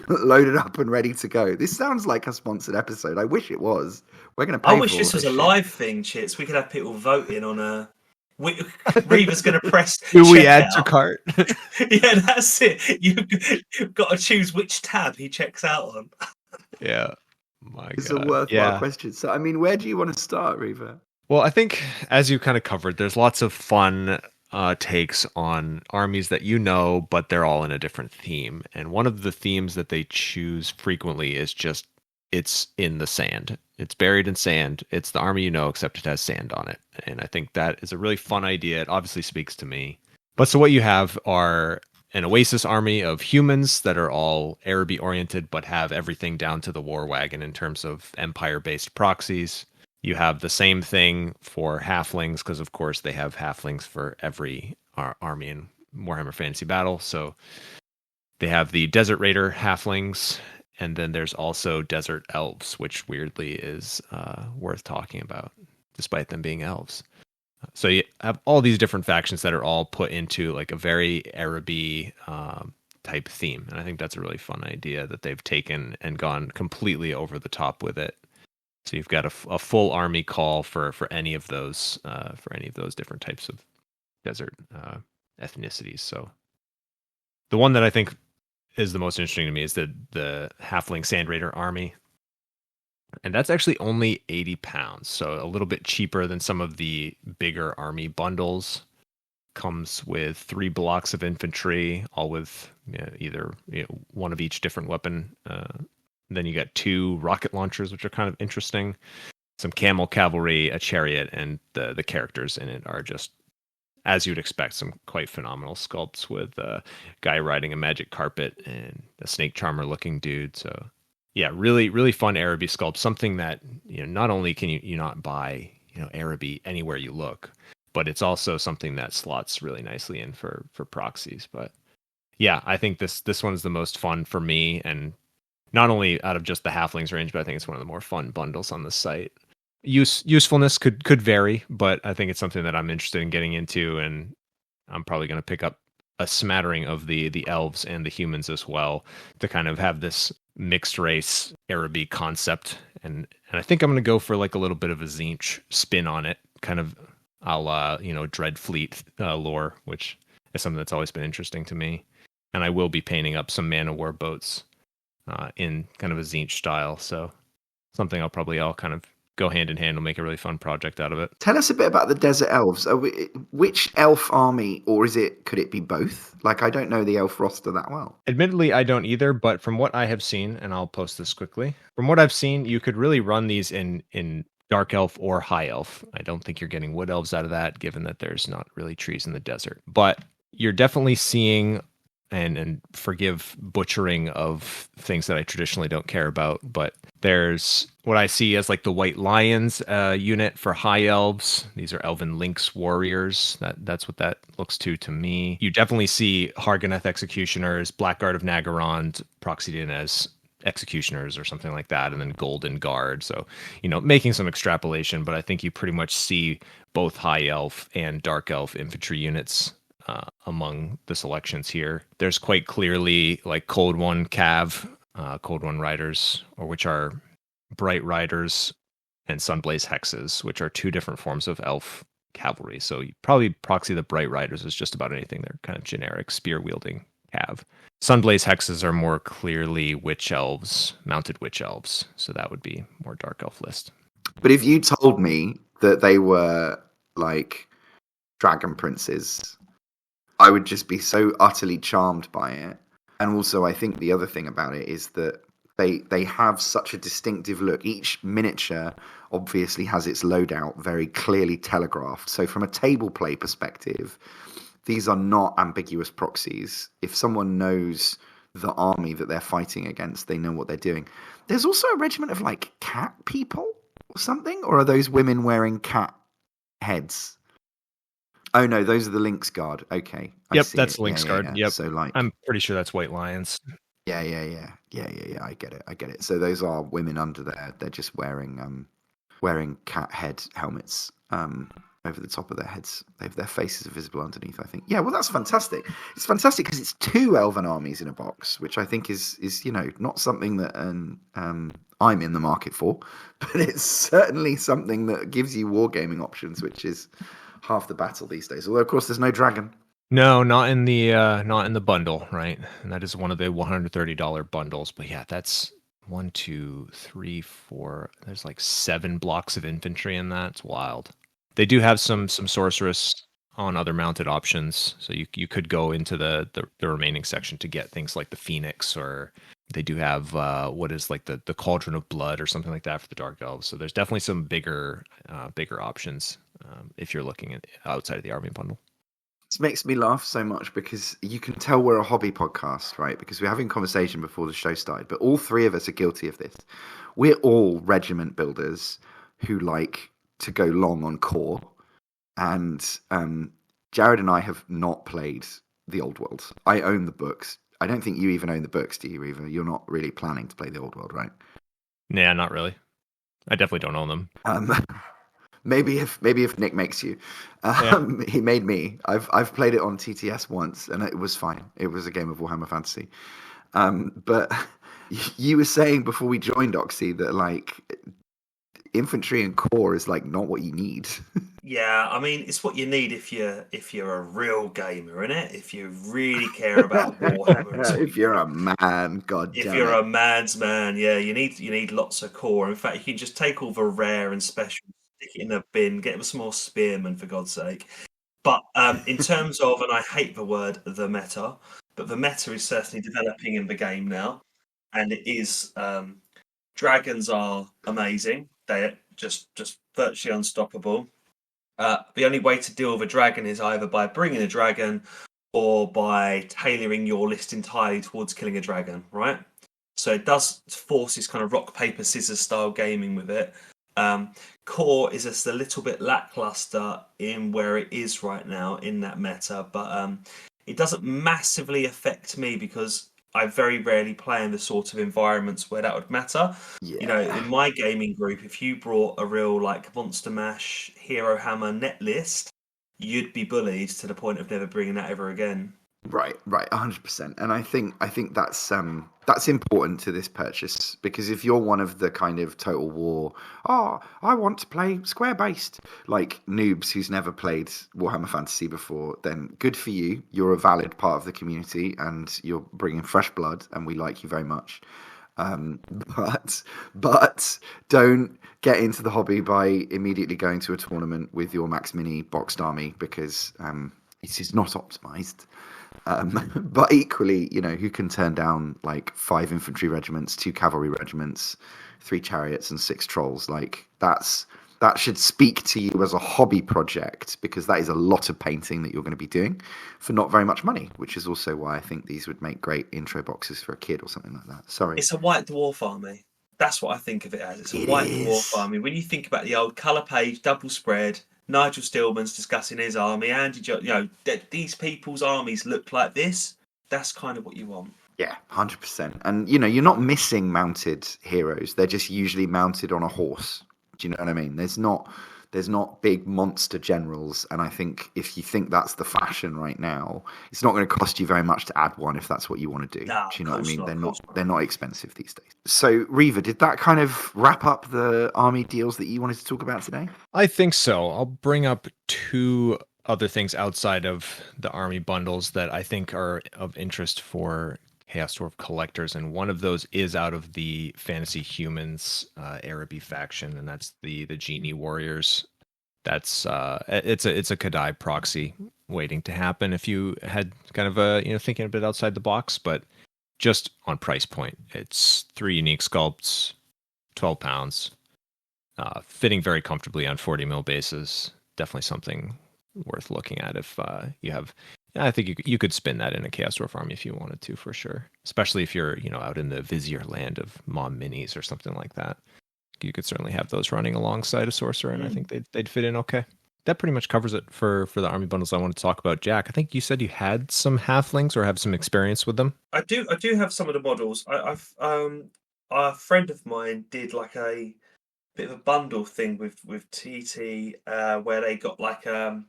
Speaker 1: loaded up and ready to go. This sounds like a sponsored episode. I wish it was. We're going to pay
Speaker 2: I
Speaker 1: for
Speaker 2: wish
Speaker 1: all
Speaker 2: this was
Speaker 1: shit.
Speaker 2: a live thing, Chitz. We could have people voting on a... Reaver's going to press
Speaker 3: Do we
Speaker 2: check
Speaker 3: add to
Speaker 2: out.
Speaker 3: cart?
Speaker 2: Yeah, that's it. You've got to choose which tab he checks out on.
Speaker 3: Yeah. My
Speaker 1: It's
Speaker 3: God.
Speaker 1: a worthwhile question. So, I mean, where do you want to start, Reaver?
Speaker 3: Well, I think, as you kind of covered, there's lots of fun takes on armies that but they're all in a different theme. And one of the themes that they choose frequently is just, it's in the sand. It's buried in sand. It's the army except it has sand on it. And I think that is a really fun idea. It obviously speaks to me. But so what you have are an Oasis army of humans that are all Araby oriented, but have everything down to the war wagon in terms of empire-based proxies. You have the same thing for halflings, because of course they have halflings for every army in Warhammer Fantasy Battle. So they have the Desert Raider halflings, and then there's also Desert Elves, which weirdly is worth talking about, despite them being elves. So you have all these different factions that are all put into like a very Araby type theme. And I think that's a really fun idea that they've taken and gone completely over the top with it. So you've got a full army call for any of those different types of desert ethnicities. So the one that I think is the most interesting to me is the Halfling Sand Raider army. And that's actually only 80 pounds, so a little bit cheaper than some of the bigger army bundles. Comes with 3 blocks of infantry, all with either one of each different weapon. Then you got 2 rocket launchers, which are kind of interesting. Some camel cavalry, a chariot, and the characters in it are just, as you'd expect, some quite phenomenal sculpts with a guy riding a magic carpet and a snake charmer looking dude. So yeah, really, really fun Araby sculpt. Something that, not only can you not buy, Araby anywhere you look, but it's also something that slots really nicely in for proxies. But yeah, I think this one's the most fun for me, and not only out of just the halflings range, but I think it's one of the more fun bundles on the site. Usefulness could vary, but I think it's something that I'm interested in getting into, and I'm probably going to pick up a smattering of the elves and the humans as well to kind of have this mixed race Araby concept. And I think I'm going to go for like a little bit of a Tzeentch spin on it, kind of a la, Dreadfleet lore, which is something that's always been interesting to me. And I will be painting up some Man of War boats in kind of a Tzeentch style. So something I'll kind of go hand in hand and make a really fun project out of it.
Speaker 1: Tell us a bit about the Desert Elves. Which elf army, or could it be both? Like, I don't know the elf roster that well.
Speaker 3: Admittedly, I don't either, but from what I have seen, and I'll post this quickly, from what I've seen, you could really run these in Dark Elf or High Elf. I don't think you're getting Wood Elves out of that, given that there's not really trees in the desert. But you're definitely seeing, and forgive butchering of things that I traditionally don't care about, but there's what I see as like the White Lions unit for High Elves. These are Elven Lynx warriors. That's what that looks to me. You definitely see Harganeth Executioners, Blackguard of Nagarond proxied in as Executioners or something like that, and then Golden Guard. So, making some extrapolation, but I think you pretty much see both High Elf and Dark Elf infantry units among the selections here. There's quite clearly like Cold One Cav, Cold One Riders, or which are Bright Riders, and Sunblaze Hexes, which are two different forms of elf cavalry. So you probably proxy the Bright Riders as just about anything. They're kind of generic spear wielding cav. Sunblaze Hexes are more clearly witch elves, mounted witch elves. So that would be more dark elf list.
Speaker 1: But if you told me that they were like dragon princes, I would just be so utterly charmed by it. And also, I think the other thing about it is that they have such a distinctive look. Each miniature obviously has its loadout very clearly telegraphed. So from a table play perspective, these are not ambiguous proxies. If someone knows the army that they're fighting against, they know what they're doing. There's also a regiment of like cat people or something, or are those women wearing cat heads? Oh no, those are the Lynx Guard. Okay.
Speaker 3: Yep, that's Lynx Guard.
Speaker 1: Yeah.
Speaker 3: Yep.
Speaker 1: So like,
Speaker 3: I'm pretty sure that's White Lions.
Speaker 1: Yeah. I get it. So those are women under there. They're just wearing cat head helmets over the top of their heads. Their faces are visible underneath, I think. Yeah, well, that's fantastic. It's fantastic because it's two elven armies in a box, which I think is not something that I'm in the market for, but it's certainly something that gives you wargaming options, which is half the battle these days. Although, of course, there's no dragon.
Speaker 3: No, not in the bundle, right? And that is one of the $130 bundles. But yeah, that's 1, 2, 3, 4. There's like 7 blocks of infantry in that. It's wild. They do have some sorceress on other mounted options, so you could go into the remaining section to get things like the Phoenix, or they do have what is like the Cauldron of Blood or something like that for the Dark Elves. So there's definitely some bigger options if you're looking at outside of the army bundle.
Speaker 1: This makes me laugh so much because you can tell we're a hobby podcast, right? Because we're having conversation before the show started, but all three of us are guilty of this. We're all regiment builders who like to go long on core, and Jared and I have not played the Old World. I own the books. I don't think you even own the books, do you, Reaver? You're not really planning to play the Old World, right?
Speaker 3: Nah, not really. I definitely don't own them.
Speaker 1: Maybe if Nick makes you, he made me. I've played it on TTS once, and it was fine. It was a game of Warhammer Fantasy. But you were saying before we joined Oxy that like infantry and core is like not what you need.
Speaker 2: Yeah, I mean it's what you need if you're a real gamer, innit? If you really care about Warhammer.
Speaker 1: If you're a man, god damn.
Speaker 2: If you're a man's man, yeah, you need lots of core. In fact, you can just take all the rare and special, stick it in a bin, get some more spearmen for God's sake. But in terms of, and I hate the word the meta, but the meta is certainly developing in the game now, and it is dragons are amazing. They're just virtually unstoppable. The only way to deal with a dragon is either by bringing a dragon or by tailoring your list entirely towards killing a dragon, right? So it does force this kind of rock, paper, scissors style gaming with it. Core is just a little bit lackluster in where it is right now in that meta, but it doesn't massively affect me because I very rarely play in the sort of environments where that would matter.
Speaker 1: Yeah.
Speaker 2: You know, in my gaming group, if you brought a real like Monster Mash, Hero Hammer net list, you'd be bullied to the point of never bringing that ever again.
Speaker 1: Right, 100%. And I think that's important to this purchase, because if you're one of the kind of Total War, I want to play square based, like noobs who's never played Warhammer Fantasy before, then good for you. You're a valid part of the community and you're bringing fresh blood, and we like you very much. But don't get into the hobby by immediately going to a tournament with your Maxmini boxed army, because it is not optimized. But equally, you know, who can turn down like 5 infantry regiments, 2 cavalry regiments, 3 chariots, and 6 trolls? Like that should speak to you as a hobby project, because that is a lot of painting that you're going to be doing for not very much money, which is also why I think these would make great intro boxes for a kid or something like that. Sorry.
Speaker 2: It's a white dwarf army. That's what I think of it as. It's a white dwarf army. When you think about the old colour page, double spread, Nigel Stillman's discussing his army, Andy, these people's armies look like this. That's kind of what you want.
Speaker 1: Yeah, 100%. And, you know, you're not missing mounted heroes. They're just usually mounted on a horse. Do you know what I mean? There's not There's not big monster generals, and I think if you think that's the fashion right now, it's not going to cost you very much to add one if that's what you want to do.
Speaker 2: No,
Speaker 1: Do you know what I mean?
Speaker 2: not,
Speaker 1: They're not expensive these days. So, Reaver, did that kind of wrap up the army deals that you wanted to talk about today?
Speaker 3: I think so. I'll bring up two other things outside of the army bundles that I think are of interest for Chaos Dwarf collectors, and one of those is out of the Fantasy Humans Araby faction, and that's the Genie Warriors. That's it's a Kadai proxy waiting to happen if you had kind of thinking a bit outside the box, but just on price point, it's 3 unique sculpts, 12 pounds, fitting very comfortably on 40 mil bases. Definitely something worth looking at if you have. I think you could spin that in a Chaos Dwarf army if you wanted to, for sure. Especially if you're out in the Vizier land of Mom Minis or something like that. You could certainly have those running alongside a sorcerer, and I think they'd fit in okay. That pretty much covers it for the army bundles I want to talk about. Jack, I think you said you had some halflings or have some experience with them.
Speaker 2: I do have some of the models. I've a friend of mine did like a bit of a bundle thing with TT where they got like kind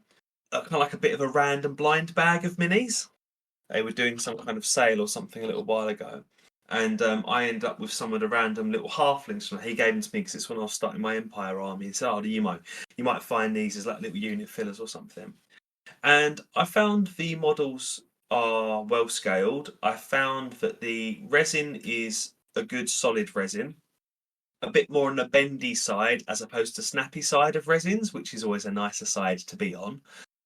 Speaker 2: of like a bit of a random blind bag of minis. They were doing some kind of sale or something a little while ago, and I ended up with some of the random little halflings from he gave them to me because it's when I was starting my Empire army. He said, "Oh, you might find these as like little unit fillers or something." And I found the models are well scaled. I found that the resin is a good solid resin, a bit more on the bendy side as opposed to snappy side of resins, which is always a nicer side to be on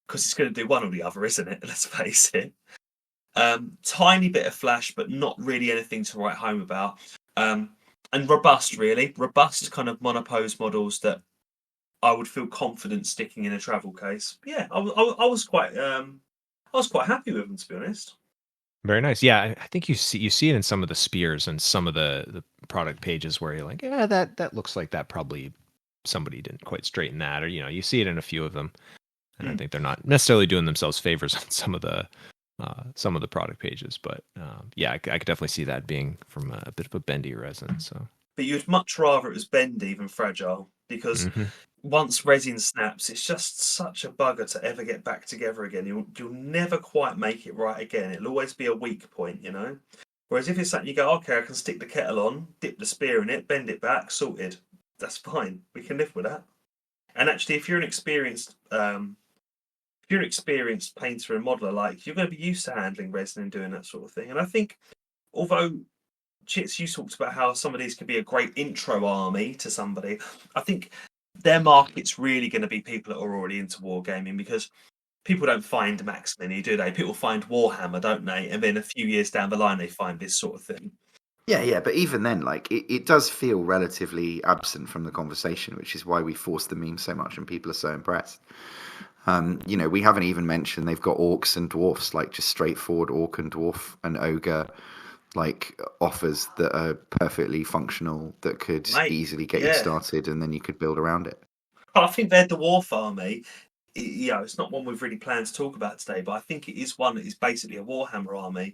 Speaker 2: because it's going to do one or the other, isn't it? Let's face it. Tiny bit of flash, but not really anything to write home about. And robust, really. Robust kind of monopose models that I would feel confident sticking in a travel case. Yeah, I was quite happy with them, to be honest.
Speaker 3: Very nice. Yeah, I think you see it in some of the spears and some of the product pages where you're like, yeah, that looks like that probably somebody didn't quite straighten that, or you see it in a few of them. And I think they're not necessarily doing themselves favors on some of the product pages, but yeah, I could definitely see that being from a bit of a bendy resin. So,
Speaker 2: but you'd much rather it was bendy than fragile because once resin snaps, it's just such a bugger to ever get back together again. You'll never quite make it right again. It'll always be a weak point, Whereas if it's something you go, okay, I can stick the kettle on, dip the spear in it, bend it back, sorted. That's fine. We can live with that. And actually, if you're an experienced painter and modeler, like you're going to be used to handling resin and doing that sort of thing. And I think, although Chitz, you talked about how some of these could be a great intro army to somebody, I think their market's really going to be people that are already into wargaming, because people don't find Maxmini, do they? People find Warhammer, don't they? And then a few years down the line, they find this sort of thing.
Speaker 1: Yeah, but even then, like it does feel relatively absent from the conversation, which is why we force the meme so much and people are so impressed. We haven't even mentioned they've got orcs and dwarfs, like just straightforward orc and dwarf and ogre, like offers that are perfectly functional that could easily get you started, and then you could build around it.
Speaker 2: I think their dwarf army, it's not one we've really planned to talk about today, but I think it is one that is basically a Warhammer army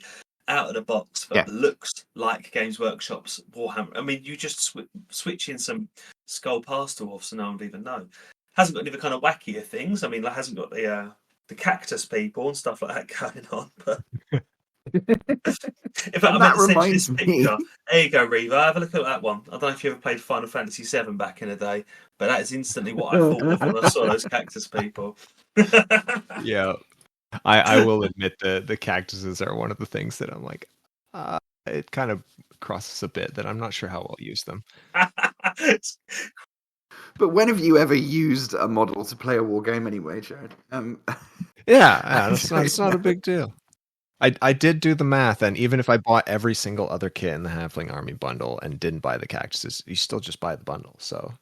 Speaker 2: out of the box that looks like Games Workshop's Warhammer. I mean, you just switch in some Skull Pass dwarfs and no one would even know. Hasn't got any of the kind of wackier things. I mean, like, hasn't got the cactus people and stuff like that going on. But if that reminds me, there you go, Reaver. Have a look at that one. I don't know if you ever played Final Fantasy VII back in the day, but that is instantly what I thought of when I saw those cactus people.
Speaker 3: Yeah, I will admit the cactuses are one of the things that I'm like, it kind of crosses a bit that I'm not sure how I'll use them.
Speaker 1: But when have you ever used a model to play a war game anyway, Jared?
Speaker 3: It's not a big deal. I did do the math, and even if I bought every single other kit in the Halfling Army bundle and didn't buy the cactuses, you still just buy the bundle. So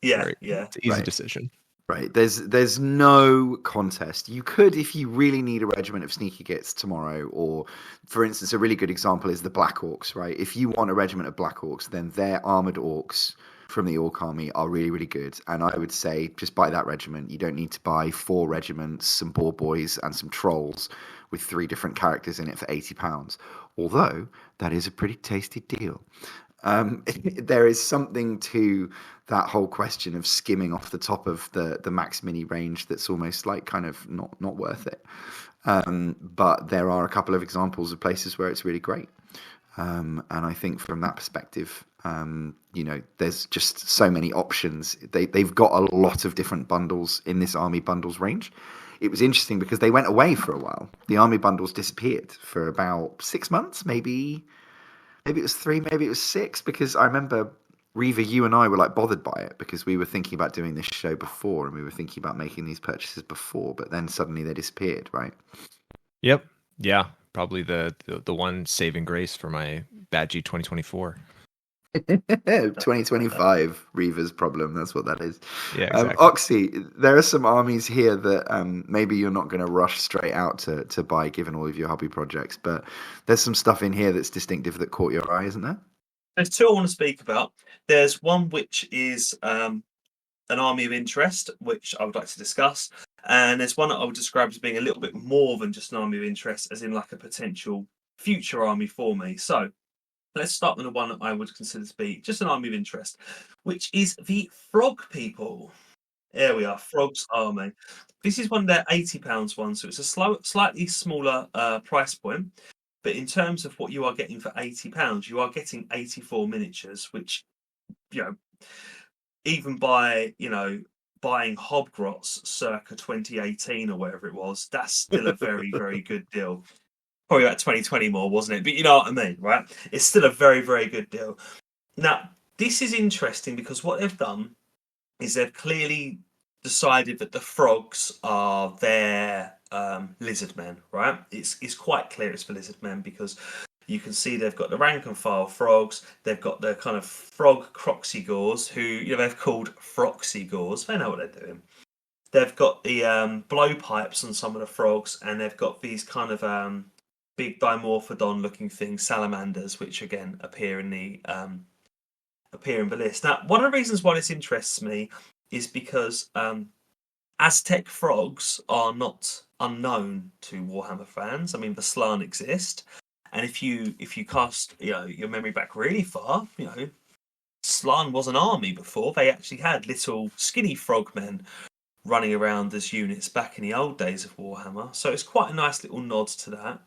Speaker 3: it's an easy decision.
Speaker 1: Right. There's no contest. You could, if you really need a regiment of sneaky gits tomorrow, or for instance, a really good example is the Black Orcs, right? If you want a regiment of Black Orcs, then their armored orcs from the Orc army are really, really good. And I would say just buy that regiment. You don't need to buy 4 regiments, some boar boys, and some trolls with 3 different characters in it for £80. Although that is a pretty tasty deal. there is something to that whole question of skimming off the top of the Maxmini range that's almost like kind of not worth it. But there are a couple of examples of places where it's really great. And I think from that perspective, there's just so many options. They've got a lot of different bundles in this army bundles range. It was interesting because they went away for a while. The army bundles disappeared for about 6 months, maybe it was 3, maybe it was 6, because I remember, Reaver, you and I were like bothered by it because we were thinking about doing this show before and we were thinking about making these purchases before, but then suddenly they disappeared, right?
Speaker 3: Yep. Yeah. Probably the one saving grace for my Badgie 2024.
Speaker 1: 2025 Reaver's problem. That's what that is.
Speaker 3: Yeah, exactly.
Speaker 1: Oxy, there are some armies here that maybe you're not going to rush straight out to buy, given all of your hobby projects. But there's some stuff in here that's distinctive that caught your eye, isn't there?
Speaker 2: There's two I want to speak about. There's one which is an army of interest, which I would like to discuss. And there's one that I would describe as being a little bit more than just an army of interest, as in like a potential future army for me. So let's start with the one that I would consider to be just an army of interest, which is the Frog People. There we are, Frog's Army. This is one of their £80 ones, so it's a slightly smaller price point. But in terms of what you are getting for £80, you are getting 84 miniatures, which, even by, buying Hobgrots circa 2018 or whatever it was, that's still a very, very good deal. Probably about 2020 more, wasn't it? But you know what I mean, right? It's still a very, very good deal. Now, this is interesting because what they've done is they've clearly decided that the frogs are their lizard men, right? It's quite clear it's for lizard men because you can see they've got the rank and file frogs. They've got the kind of frog croxygores who they've called froxygores. They know what they're doing. They've got the blowpipes on some of the frogs, and they've got these kind of big dimorphodon looking things, salamanders, which again appear in the list. Now, one of the reasons why this interests me is because Aztec frogs are not unknown to Warhammer fans. I mean, the Slann exist, and if you cast your memory back really far, Slann was an army before. They actually had little skinny frogmen running around as units back in the old days of Warhammer. So it's quite a nice little nod to that.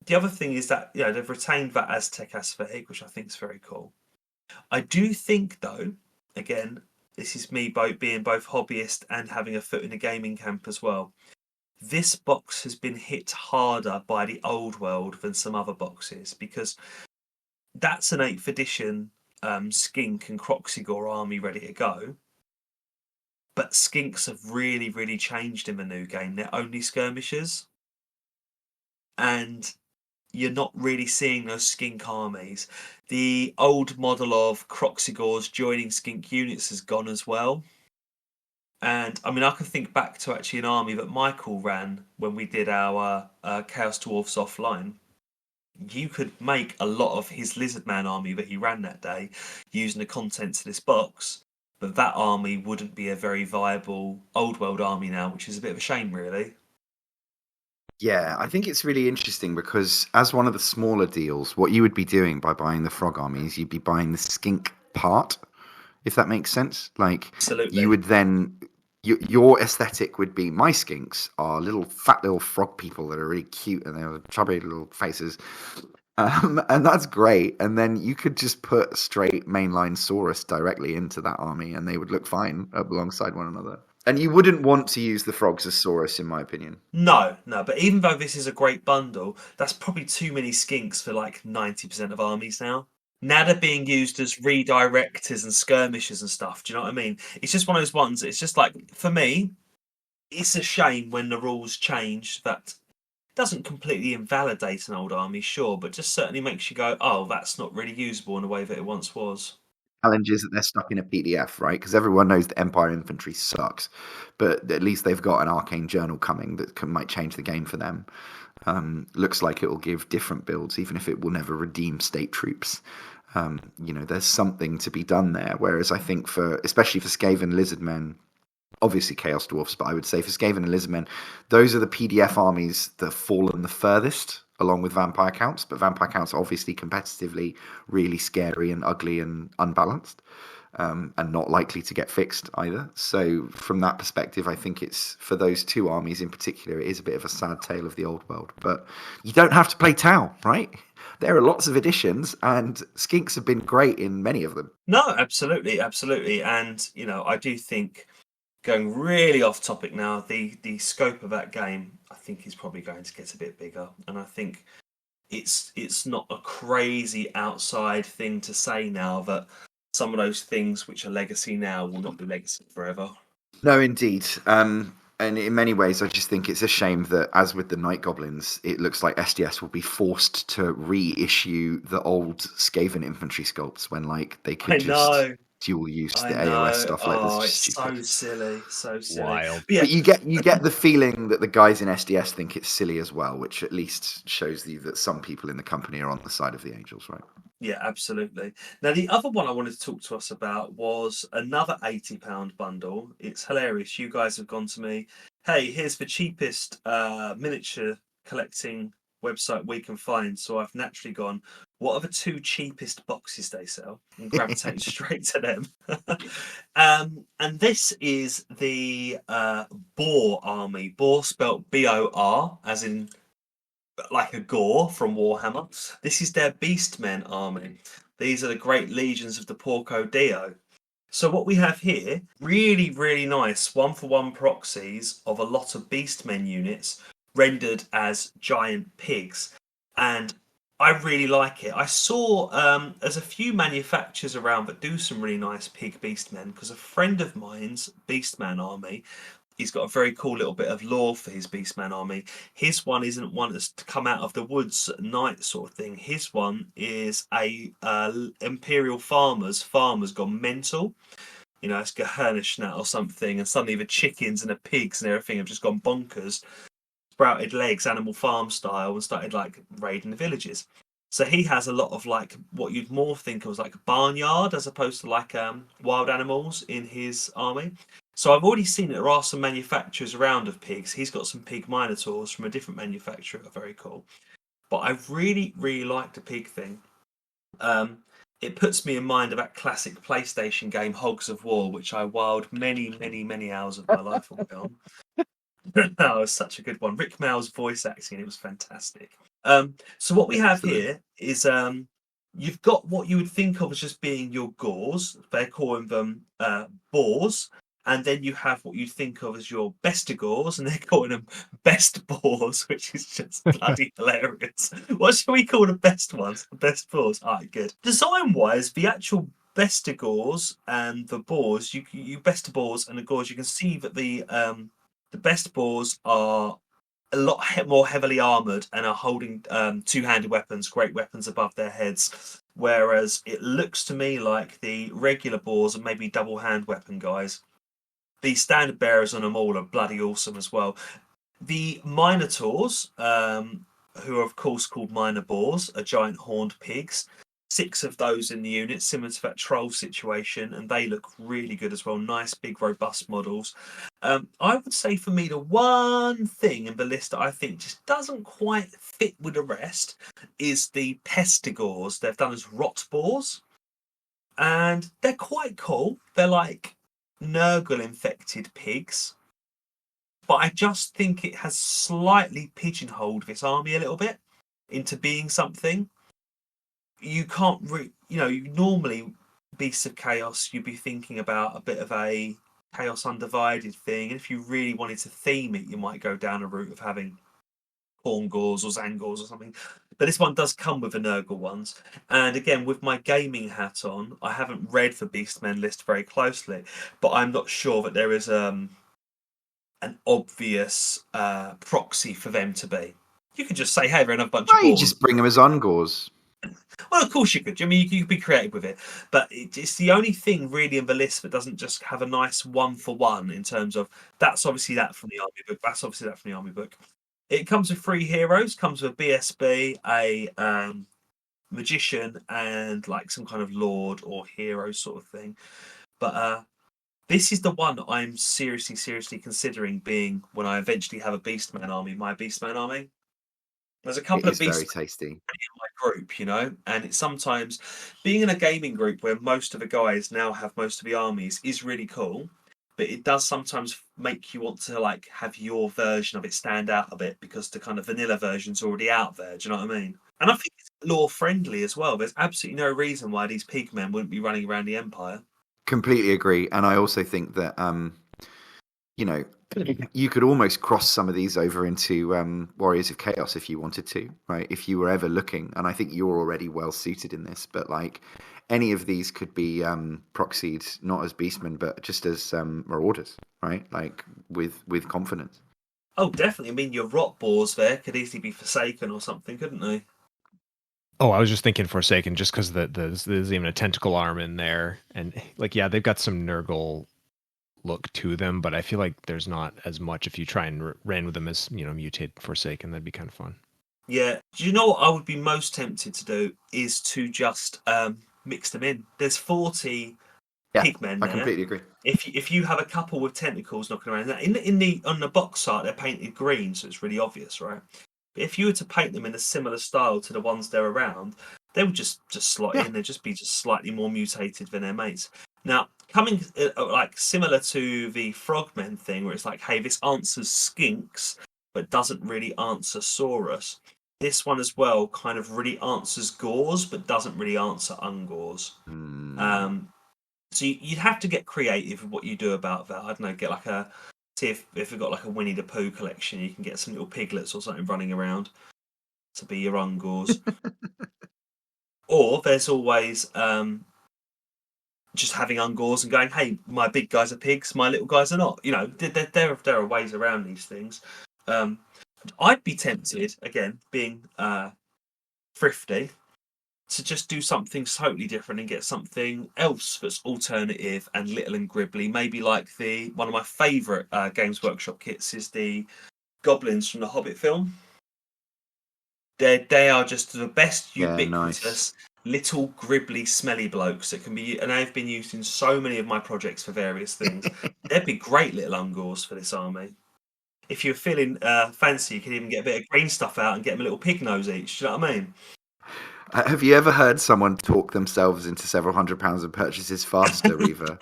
Speaker 2: The other thing is that they've retained that Aztec aesthetic, which I think is very cool. I do think, though, again, this is me being both hobbyist and having a foot in the gaming camp as well. This box has been hit harder by the old world than some other boxes because that's an 8th edition skink and croxygore army ready to go. But skinks have really, really changed in the new game. They're only skirmishers. And you're not really seeing those skink armies. The old model of croxygores joining skink units has gone as well. And I mean, I can think back to actually an army that Michael ran when we did our Chaos Dwarfs offline. You could make a lot of his Lizardman army that he ran that day using the contents of this box, but that army wouldn't be a very viable old world army now, which is a bit of a shame, really.
Speaker 1: Yeah, I think it's really interesting because as one of the smaller deals, what you would be doing by buying the frog armies, you'd be buying the skink part, if that makes sense. Like,
Speaker 2: absolutely.
Speaker 1: You would then, your aesthetic would be, my skinks are fat little frog people that are really cute and they have chubby little faces. And that's great. And then you could just put straight mainline Saurus directly into that army and they would look fine alongside one another. And you wouldn't want to use the frogs as Saurus, in my opinion.
Speaker 2: No. But even though this is a great bundle, that's probably too many skinks for like 90% of armies now. Now they're being used as redirectors and skirmishers and stuff. Do you know what I mean? It's just one of those ones. It's just like, for me, it's a shame when the rules change. That doesn't completely invalidate an old army, sure, but just certainly makes you go, oh, that's not really usable in the way that it once was.
Speaker 1: Challenge is that they're stuck in a PDF, right? Because everyone knows that Empire Infantry sucks, but at least they've got an arcane journal coming that might change the game for them. Looks like it will give different builds, even if it will never redeem state troops. There's something to be done there. Whereas I think especially for Skaven Lizardmen, obviously Chaos Dwarfs, but I would say for Skaven and Lizardmen, those are the PDF armies that have fallen the furthest along with vampire counts, but vampire counts are obviously competitively really scary and ugly and unbalanced, and not likely to get fixed either. So from that perspective, I think it's, for those two armies in particular, it is a bit of a sad tale of the old world. But you don't have to play Tau, right? There are lots of additions, and skinks have been great in many of them.
Speaker 2: No, absolutely, absolutely. And, I do think, going really off topic now, the scope of that game, I think, is probably going to get a bit bigger. And I think it's not a crazy outside thing to say now that some of those things which are legacy now will not be legacy forever.
Speaker 1: No, indeed. And in many ways, I just think it's a shame that, as with the Night Goblins, it looks like SDS will be forced to reissue the old Skaven infantry sculpts when, they could just dual use the AOS stuff.
Speaker 2: It's stupid. So silly.
Speaker 3: Wild.
Speaker 2: But,
Speaker 1: but you get the feeling that the guys in SDS think it's silly as well, which at least shows you that some people in the company are on the side of the Angels, right?
Speaker 2: Yeah, absolutely. Now, the other one I wanted to talk to us about was another £80 bundle. It's hilarious. You guys have gone to me, hey, here's the cheapest miniature collecting website we can find. So I've naturally gone, what are the two cheapest boxes they sell? And gravitate straight to them. And this is the Boar army. Boar spelt B-O-R, as in like a gore from Warhammer. This is their Beastmen army. These are the great legions of the Porco Dio. So what we have here, really, really nice 1-for-1 proxies of a lot of Beastmen units rendered as giant pigs. And I really like it. I saw there's a few manufacturers around that do some really nice pig Beastmen, because a friend of mine's Beastman army, he's got a very cool little bit of lore for his Beastman army. His one isn't one that's to come out of the woods at night sort of thing. His one is a Imperial farmer's gone mental. It's Gehernishnet or something, and suddenly the chickens and the pigs and everything have just gone bonkers, sprouted legs, Animal Farm style, and started raiding the villages. So he has a lot of what you'd more think of as a barnyard as opposed to wild animals in his army. So I've already seen that there are some manufacturers around of pigs. He's got some pig minotaurs from a different manufacturer. Very cool. But I really, really like the pig thing. It puts me in mind of that classic PlayStation game, Hogs of War, which I wilded many, many, many hours of my life on. That was such a good one. Rick Mail's voice acting, it was fantastic. So what we have here is you've got what you would think of as just being your gores. They're calling them boars. And then you have what you think of as your bestigores, and they're calling them best boars, which is just bloody hilarious. What should we call the best ones? The best boars? All right, good. Design-wise, the actual bestigores and the boars, you best boars and the gores, you can see that the best boars are a lot more heavily armoured and are holding two-handed weapons, great weapons above their heads, whereas it looks to me like the regular boars are maybe double-hand weapon guys. The standard bearers on them all are bloody awesome as well. The Minotaurs, who are of course called Minor Boars, are giant horned pigs. 6 of those in the unit, similar to that troll situation, and they look really good as well. Nice, big, robust models. I would say for me, the one thing in the list that I think just doesn't quite fit with the rest is the Pestigores. They've done as rot boars, and they're quite cool. They're like Nurgle infected pigs, but I just think it has slightly pigeonholed this army a little bit into being something. You can't you normally, Beasts of Chaos, you'd be thinking about a bit of a Chaos Undivided thing, and if you really wanted to theme it, you might go down a route of having Horngors or Zangors or something. But this one does come with the Nurgle ones. And again, with my gaming hat on, I haven't read the Beastmen list very closely, but I'm not sure that there is an obvious proxy for them to be. You could just say, hey, they're another bunch of boars.
Speaker 1: You just bring them as Ungors.
Speaker 2: Well, of course you could. I mean, you could be creative with it. But it's the only thing really in the list that doesn't just have a nice 1-for-1 in terms of that's obviously that from the army book. That's obviously that from the army book. It comes with 3 heroes, comes with a BSB, a magician, and some kind of lord or hero sort of thing. But this is the one that I'm seriously considering being when I eventually have a Beastman army, my Beastman army. There's a
Speaker 1: It
Speaker 2: couple of
Speaker 1: is
Speaker 2: beasts
Speaker 1: very tasty.
Speaker 2: in my group, and it's sometimes being in a gaming group where most of the guys now have most of the armies is really cool, but it does sometimes make you want to like have your version of it stand out a bit because the kind of vanilla version's already out there. Do you know what I mean? And I think it's lore friendly as well. There's absolutely no reason why these pigmen wouldn't be running around the Empire.
Speaker 1: Completely agree, and I also think that you know, you could almost cross some of these over into Warriors of Chaos if you wanted to, right? If you were ever looking, and I think you're already well suited in this, but like any of these could be proxied not as Beastmen, but just as Marauders, right? Like with confidence.
Speaker 2: Oh, definitely. I mean, your rot boars there could easily be Forsaken or something, couldn't they?
Speaker 3: Oh, I was just thinking Forsaken, just because there's even a tentacle arm in there, and like, yeah, they've got some Nurgle look to them, but I feel like there's not as much if you try and ran with them as mutated Forsaken. That'd be kind of fun.
Speaker 2: Yeah. Do you know what I would be most tempted to do is to just mix them in. There's 40 pigmen
Speaker 1: I
Speaker 2: there.
Speaker 1: completely agree.
Speaker 2: If you have a couple with tentacles knocking around, on the box art they're painted green, so it's really obvious, right? But if you were to paint them in a similar style to the ones they're around, they would just slot in. They'd just be slightly more mutated than their mates. Now, coming like similar to the Frogmen thing, where it's like, hey, this answers Skinks, but doesn't really answer Saurus. This one as well kind of really answers Gores, but doesn't really answer Ungores. So you'd have to get creative with what you do about that. I don't know, get like see if we've got like a Winnie the Pooh collection, you can get some little piglets or something running around to be your Ungors. Or there's always just having Ungors and going, hey, my big guys are pigs, my little guys are not. There are ways around these things. I'd be tempted, again, being thrifty, to just do something totally different and get something else that's alternative and little and gribbly. Maybe like one of my favourite Games Workshop kits is the goblins from the Hobbit film. They are just the best ubiquitous little gribbly smelly blokes that can be, and they've been used in so many of my projects for various things. They'd be great little Ungors for this army. If you're feeling fancy, you can even get a bit of green stuff out and get them a little pig nose each. Do you know what I mean?
Speaker 1: Have you ever heard someone talk themselves into several £100s of purchases faster, Reaver,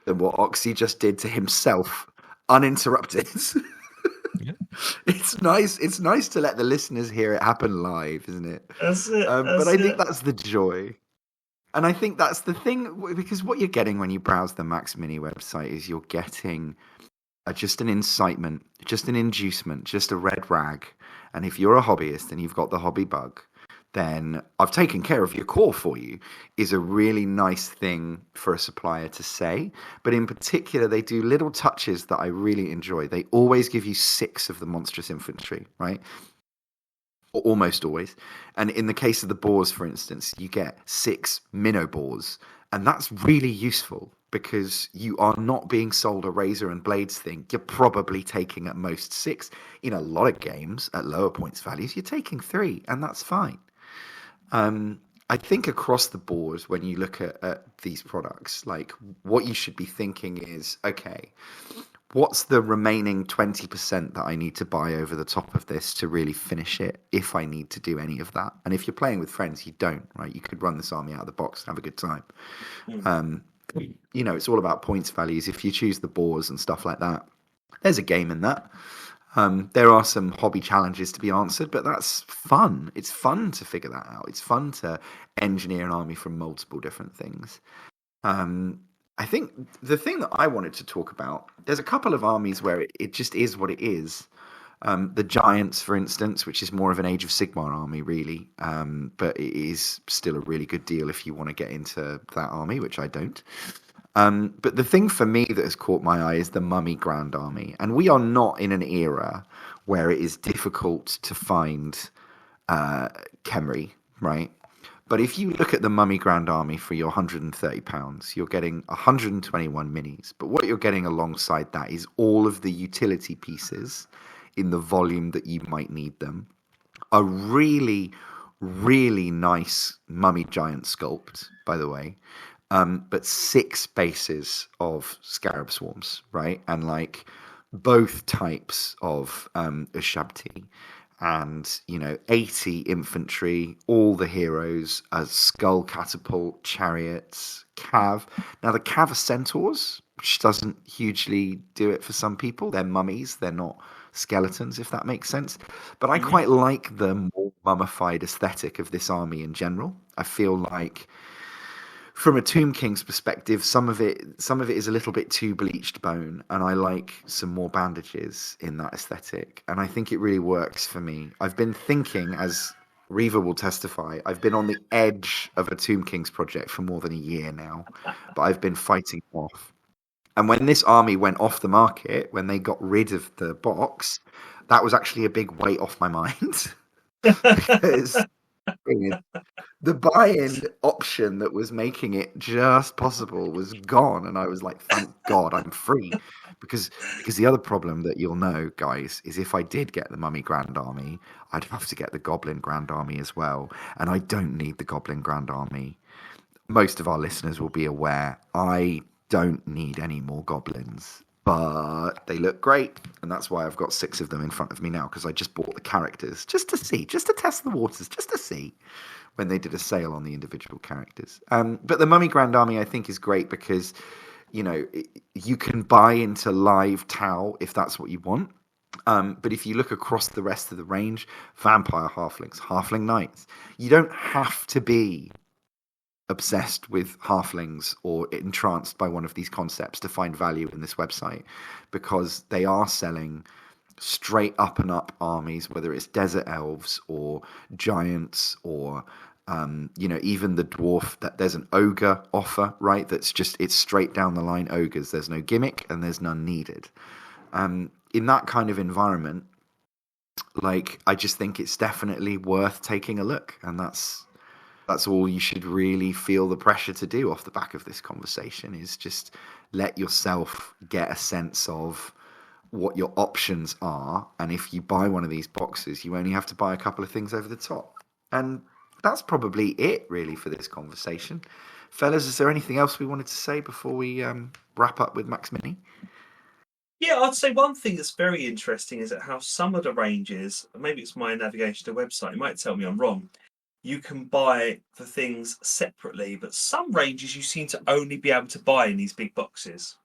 Speaker 1: than what Oxy just did to himself, uninterrupted?
Speaker 3: Yeah.
Speaker 1: It's nice. It's nice to let the listeners hear it happen live, isn't it?
Speaker 2: That's it.
Speaker 1: But I think that's the joy. And I think that's the thing, because what you're getting when you browse the Maxmini website is you're getting just an incitement, just an inducement, just a red rag. And if you're a hobbyist and you've got the hobby bug, then I've taken care of your core for you is a really nice thing for a supplier to say. But in particular, they do little touches that I really enjoy. They always give you 6 of the monstrous infantry, right? Or almost always. And in the case of the boars, for instance, you get 6 minnow boars. And that's really useful because you are not being sold a razor and blades thing. You're probably taking at most 6. In a lot of games, at lower points values, you're taking 3, and that's fine. I think across the board, when you look at these products, like what you should be thinking is, okay, what's the remaining 20% that I need to buy over the top of this to really finish it if I need to do any of that? And if you're playing with friends, you don't, right? You could run this army out of the box and have a good time. It's all about points values. If you choose the boars and stuff like that, there's a game in that. There are some hobby challenges to be answered, but that's fun. It's fun to figure that out. It's fun to engineer an army from multiple different things. I think the thing that I wanted to talk about, there's a couple of armies where it just is what it is. The Giants, for instance, which is more of an Age of Sigmar army, really. But it is still a really good deal if you want to get into that army, which I don't. But the thing for me that has caught my eye is the Mummy Grand Army. And we are not in an era where it is difficult to find Khemri, right? But if you look at the Mummy Grand Army for your £130, you're getting 121 minis. But what you're getting alongside that is all of the utility pieces in the volume that you might need them. A really, really nice Mummy Giant sculpt, by the way. But 6 bases of Scarab Swarms, right? And like both types of Ushabti. and 80 infantry, all the heroes, skull catapult, chariots, cav. Now the cav are centaurs, which doesn't hugely do it for some people. They're mummies, they're not skeletons, if that makes sense. But I quite like the more mummified aesthetic of this army in general. I feel like, from a Tomb King's perspective, some of it is a little bit too bleached bone, and I like some more bandages in that aesthetic, and I think it really works for me. I've been thinking, as Reaver will testify, I've been on the edge of a Tomb King's project for more than a year now, but I've been fighting off. And when this army went off the market, when they got rid of the box, that was actually a big weight off my mind. Because the buy-in option that was making it just possible was gone, and I was like, thank God I'm free. Because the other problem that you'll know, guys, is if I did get the Mummy Grand Army, I'd have to get the Goblin Grand Army as well, and I don't need the Goblin Grand Army. Most of our listeners will be aware I don't need any more goblins, but they look great, and that's why I've got 6 of them in front of me now, because I just bought the characters just to test the waters, just to see when they did a sale on the individual characters. But the Mummy Grand Army I think is great because you can buy into live Tau if that's what you want. But if you look across the rest of the range, vampire halflings, halfling knights, you don't have to be obsessed with halflings or entranced by one of these concepts to find value in this website, because they are selling straight up and up armies, whether it's desert elves or giants or even the dwarf. That there's an ogre offer, right? It's straight down the line ogres. There's no gimmick and there's none needed. In that kind of environment, I just think it's definitely worth taking a look, and that's all you should really feel the pressure to do off the back of this conversation, is just let yourself get a sense of what your options are. And if you buy one of these boxes, you only have to buy a couple of things over the top. And that's probably it, really, for this conversation. Fellas, is there anything else we wanted to say before we wrap up with Maxmini?
Speaker 2: Yeah, I'd say one thing that's very interesting is that how some of the ranges, maybe it's my navigation to the website, you might tell me I'm wrong, you can buy the things separately, but some ranges you seem to only be able to buy in these big boxes.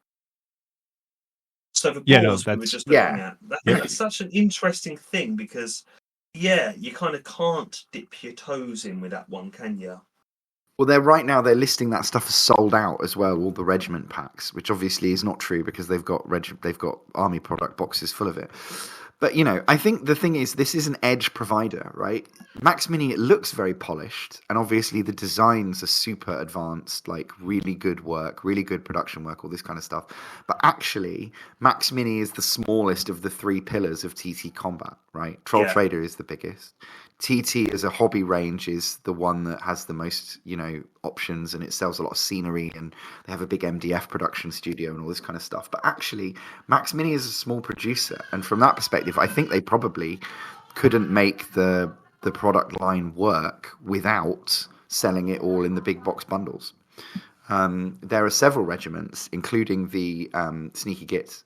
Speaker 2: So the balls we were just looking at, that's such an interesting thing, because you kind of can't dip your toes in with that one, can you?
Speaker 1: Well, they're listing that stuff as sold out as well, all the regiment packs, which obviously is not true because they've got army product boxes full of it. But, I think the thing is, this is an edge provider, right? Maxmini, it looks very polished, and obviously the designs are super advanced, like really good work, really good production work, all this kind of stuff. But actually, Maxmini is the smallest of the 3 pillars of TT Combat, right? Troll Trader is the biggest. TT as a hobby range is the one that has the most, options, and it sells a lot of scenery, and they have a big MDF production studio and all this kind of stuff. But actually, Maxmini is a small producer, and from that perspective, I think they probably couldn't make the product line work without selling it all in the big box bundles. There are several regiments, including the Sneaky Gits,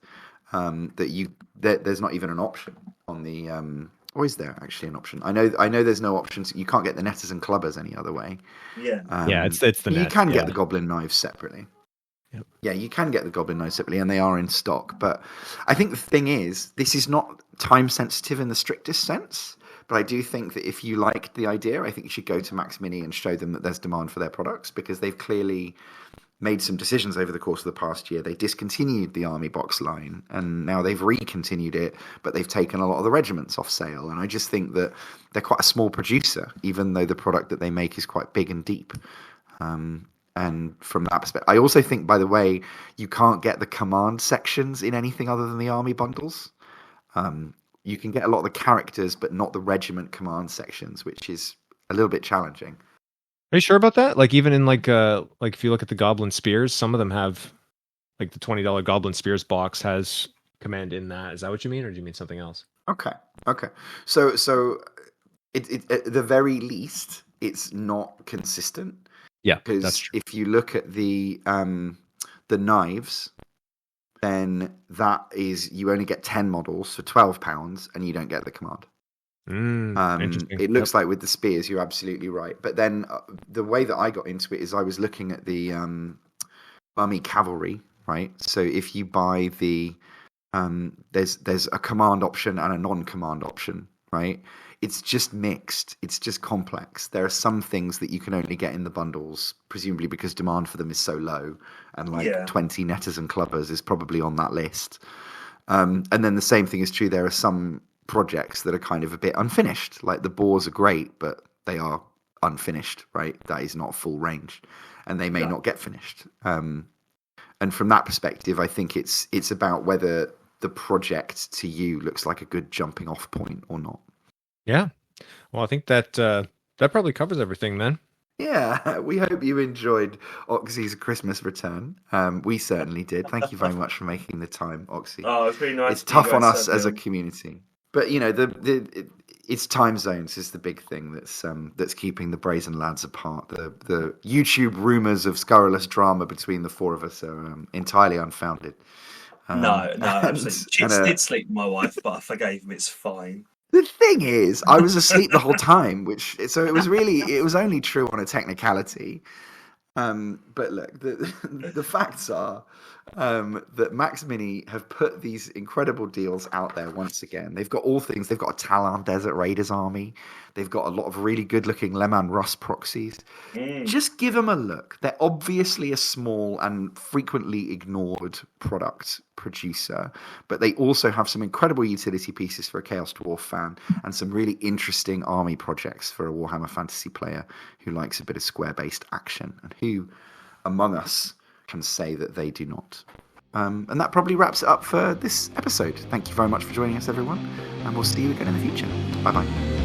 Speaker 1: there's not even an option on the. Or is there actually an option? I know there's no options. You can't get the netters and clubbers any other way.
Speaker 2: Yeah.
Speaker 3: It's the net.
Speaker 1: You can get the goblin knives separately. Yep. Yeah, you can get the goblin knives separately, and they are in stock. But I think the thing is, this is not time sensitive in the strictest sense. But I do think that if you liked the idea, I think you should go to Maxmini and show them that there's demand for their products, because they've clearly made some decisions over the course of the past year. They discontinued the army box line, and now they've recontinued it, but they've taken a lot of the regiments off sale. And I just think that they're quite a small producer, even though the product that they make is quite big and deep. And from that perspective, I also think, by the way, you can't get the command sections in anything other than the army bundles. You can get a lot of the characters, but not the regiment command sections, which is a little bit challenging.
Speaker 3: Are you sure about that? Like, even in like if you look at the Goblin Spears, some of them have, like, the $20 Goblin Spears box has command in that. Is that what you mean, or do you mean something else?
Speaker 1: Okay. So it at the very least, it's not consistent.
Speaker 3: Yeah,
Speaker 1: because
Speaker 3: that's true.
Speaker 1: If you look at the knives, then that is, you only get 10 models for £12, and you don't get the command.
Speaker 3: Interesting.
Speaker 1: It looks like with the spears, you're absolutely right. But then the way that I got into it is I was looking at the mummy cavalry, right? So if you buy the there's a command option and a non-command option, right? It's just mixed. It's just complex. There are some things that you can only get in the bundles, presumably because demand for them is so low, and 20 netters and clubbers is probably on that list. And then the same thing is true. There are some projects that are kind of a bit unfinished. Like the boars are great, but they are unfinished, right? That is not full range, and they may not get finished. And from that perspective, I think it's about whether the project to you looks like a good jumping off point or not.
Speaker 3: Yeah. Well, I think that that probably covers everything then.
Speaker 1: Yeah, we hope you enjoyed Oxy's Christmas return. We certainly did. Thank you very much for making the time, Oxy.
Speaker 2: Oh, it's really nice.
Speaker 1: It's tough on us as a community, but you know, it's time zones is the big thing that's keeping the Brazen lads apart. The YouTube rumors of scurrilous drama between the four of us are entirely unfounded.
Speaker 2: No, absolutely. Chitz did sleep with my wife, but I forgave him. It's fine.
Speaker 1: The thing is, I was asleep the whole time, so it was only true on a technicality. But look, the facts are that Maxmini have put these incredible deals out there once again. They've got all things. They've got a Talon Desert Raiders army. They've got a lot of really good-looking Leman Russ proxies. Just give them a look. They're obviously a small and frequently ignored product producer, but they also have some incredible utility pieces for a Chaos Dwarf fan and some really interesting army projects for a Warhammer Fantasy player who likes a bit of square-based action, and who among us can say that they do not. And that probably wraps it up for this episode. Thank you very much for joining us, everyone, and we'll see you again in the future. Bye-bye.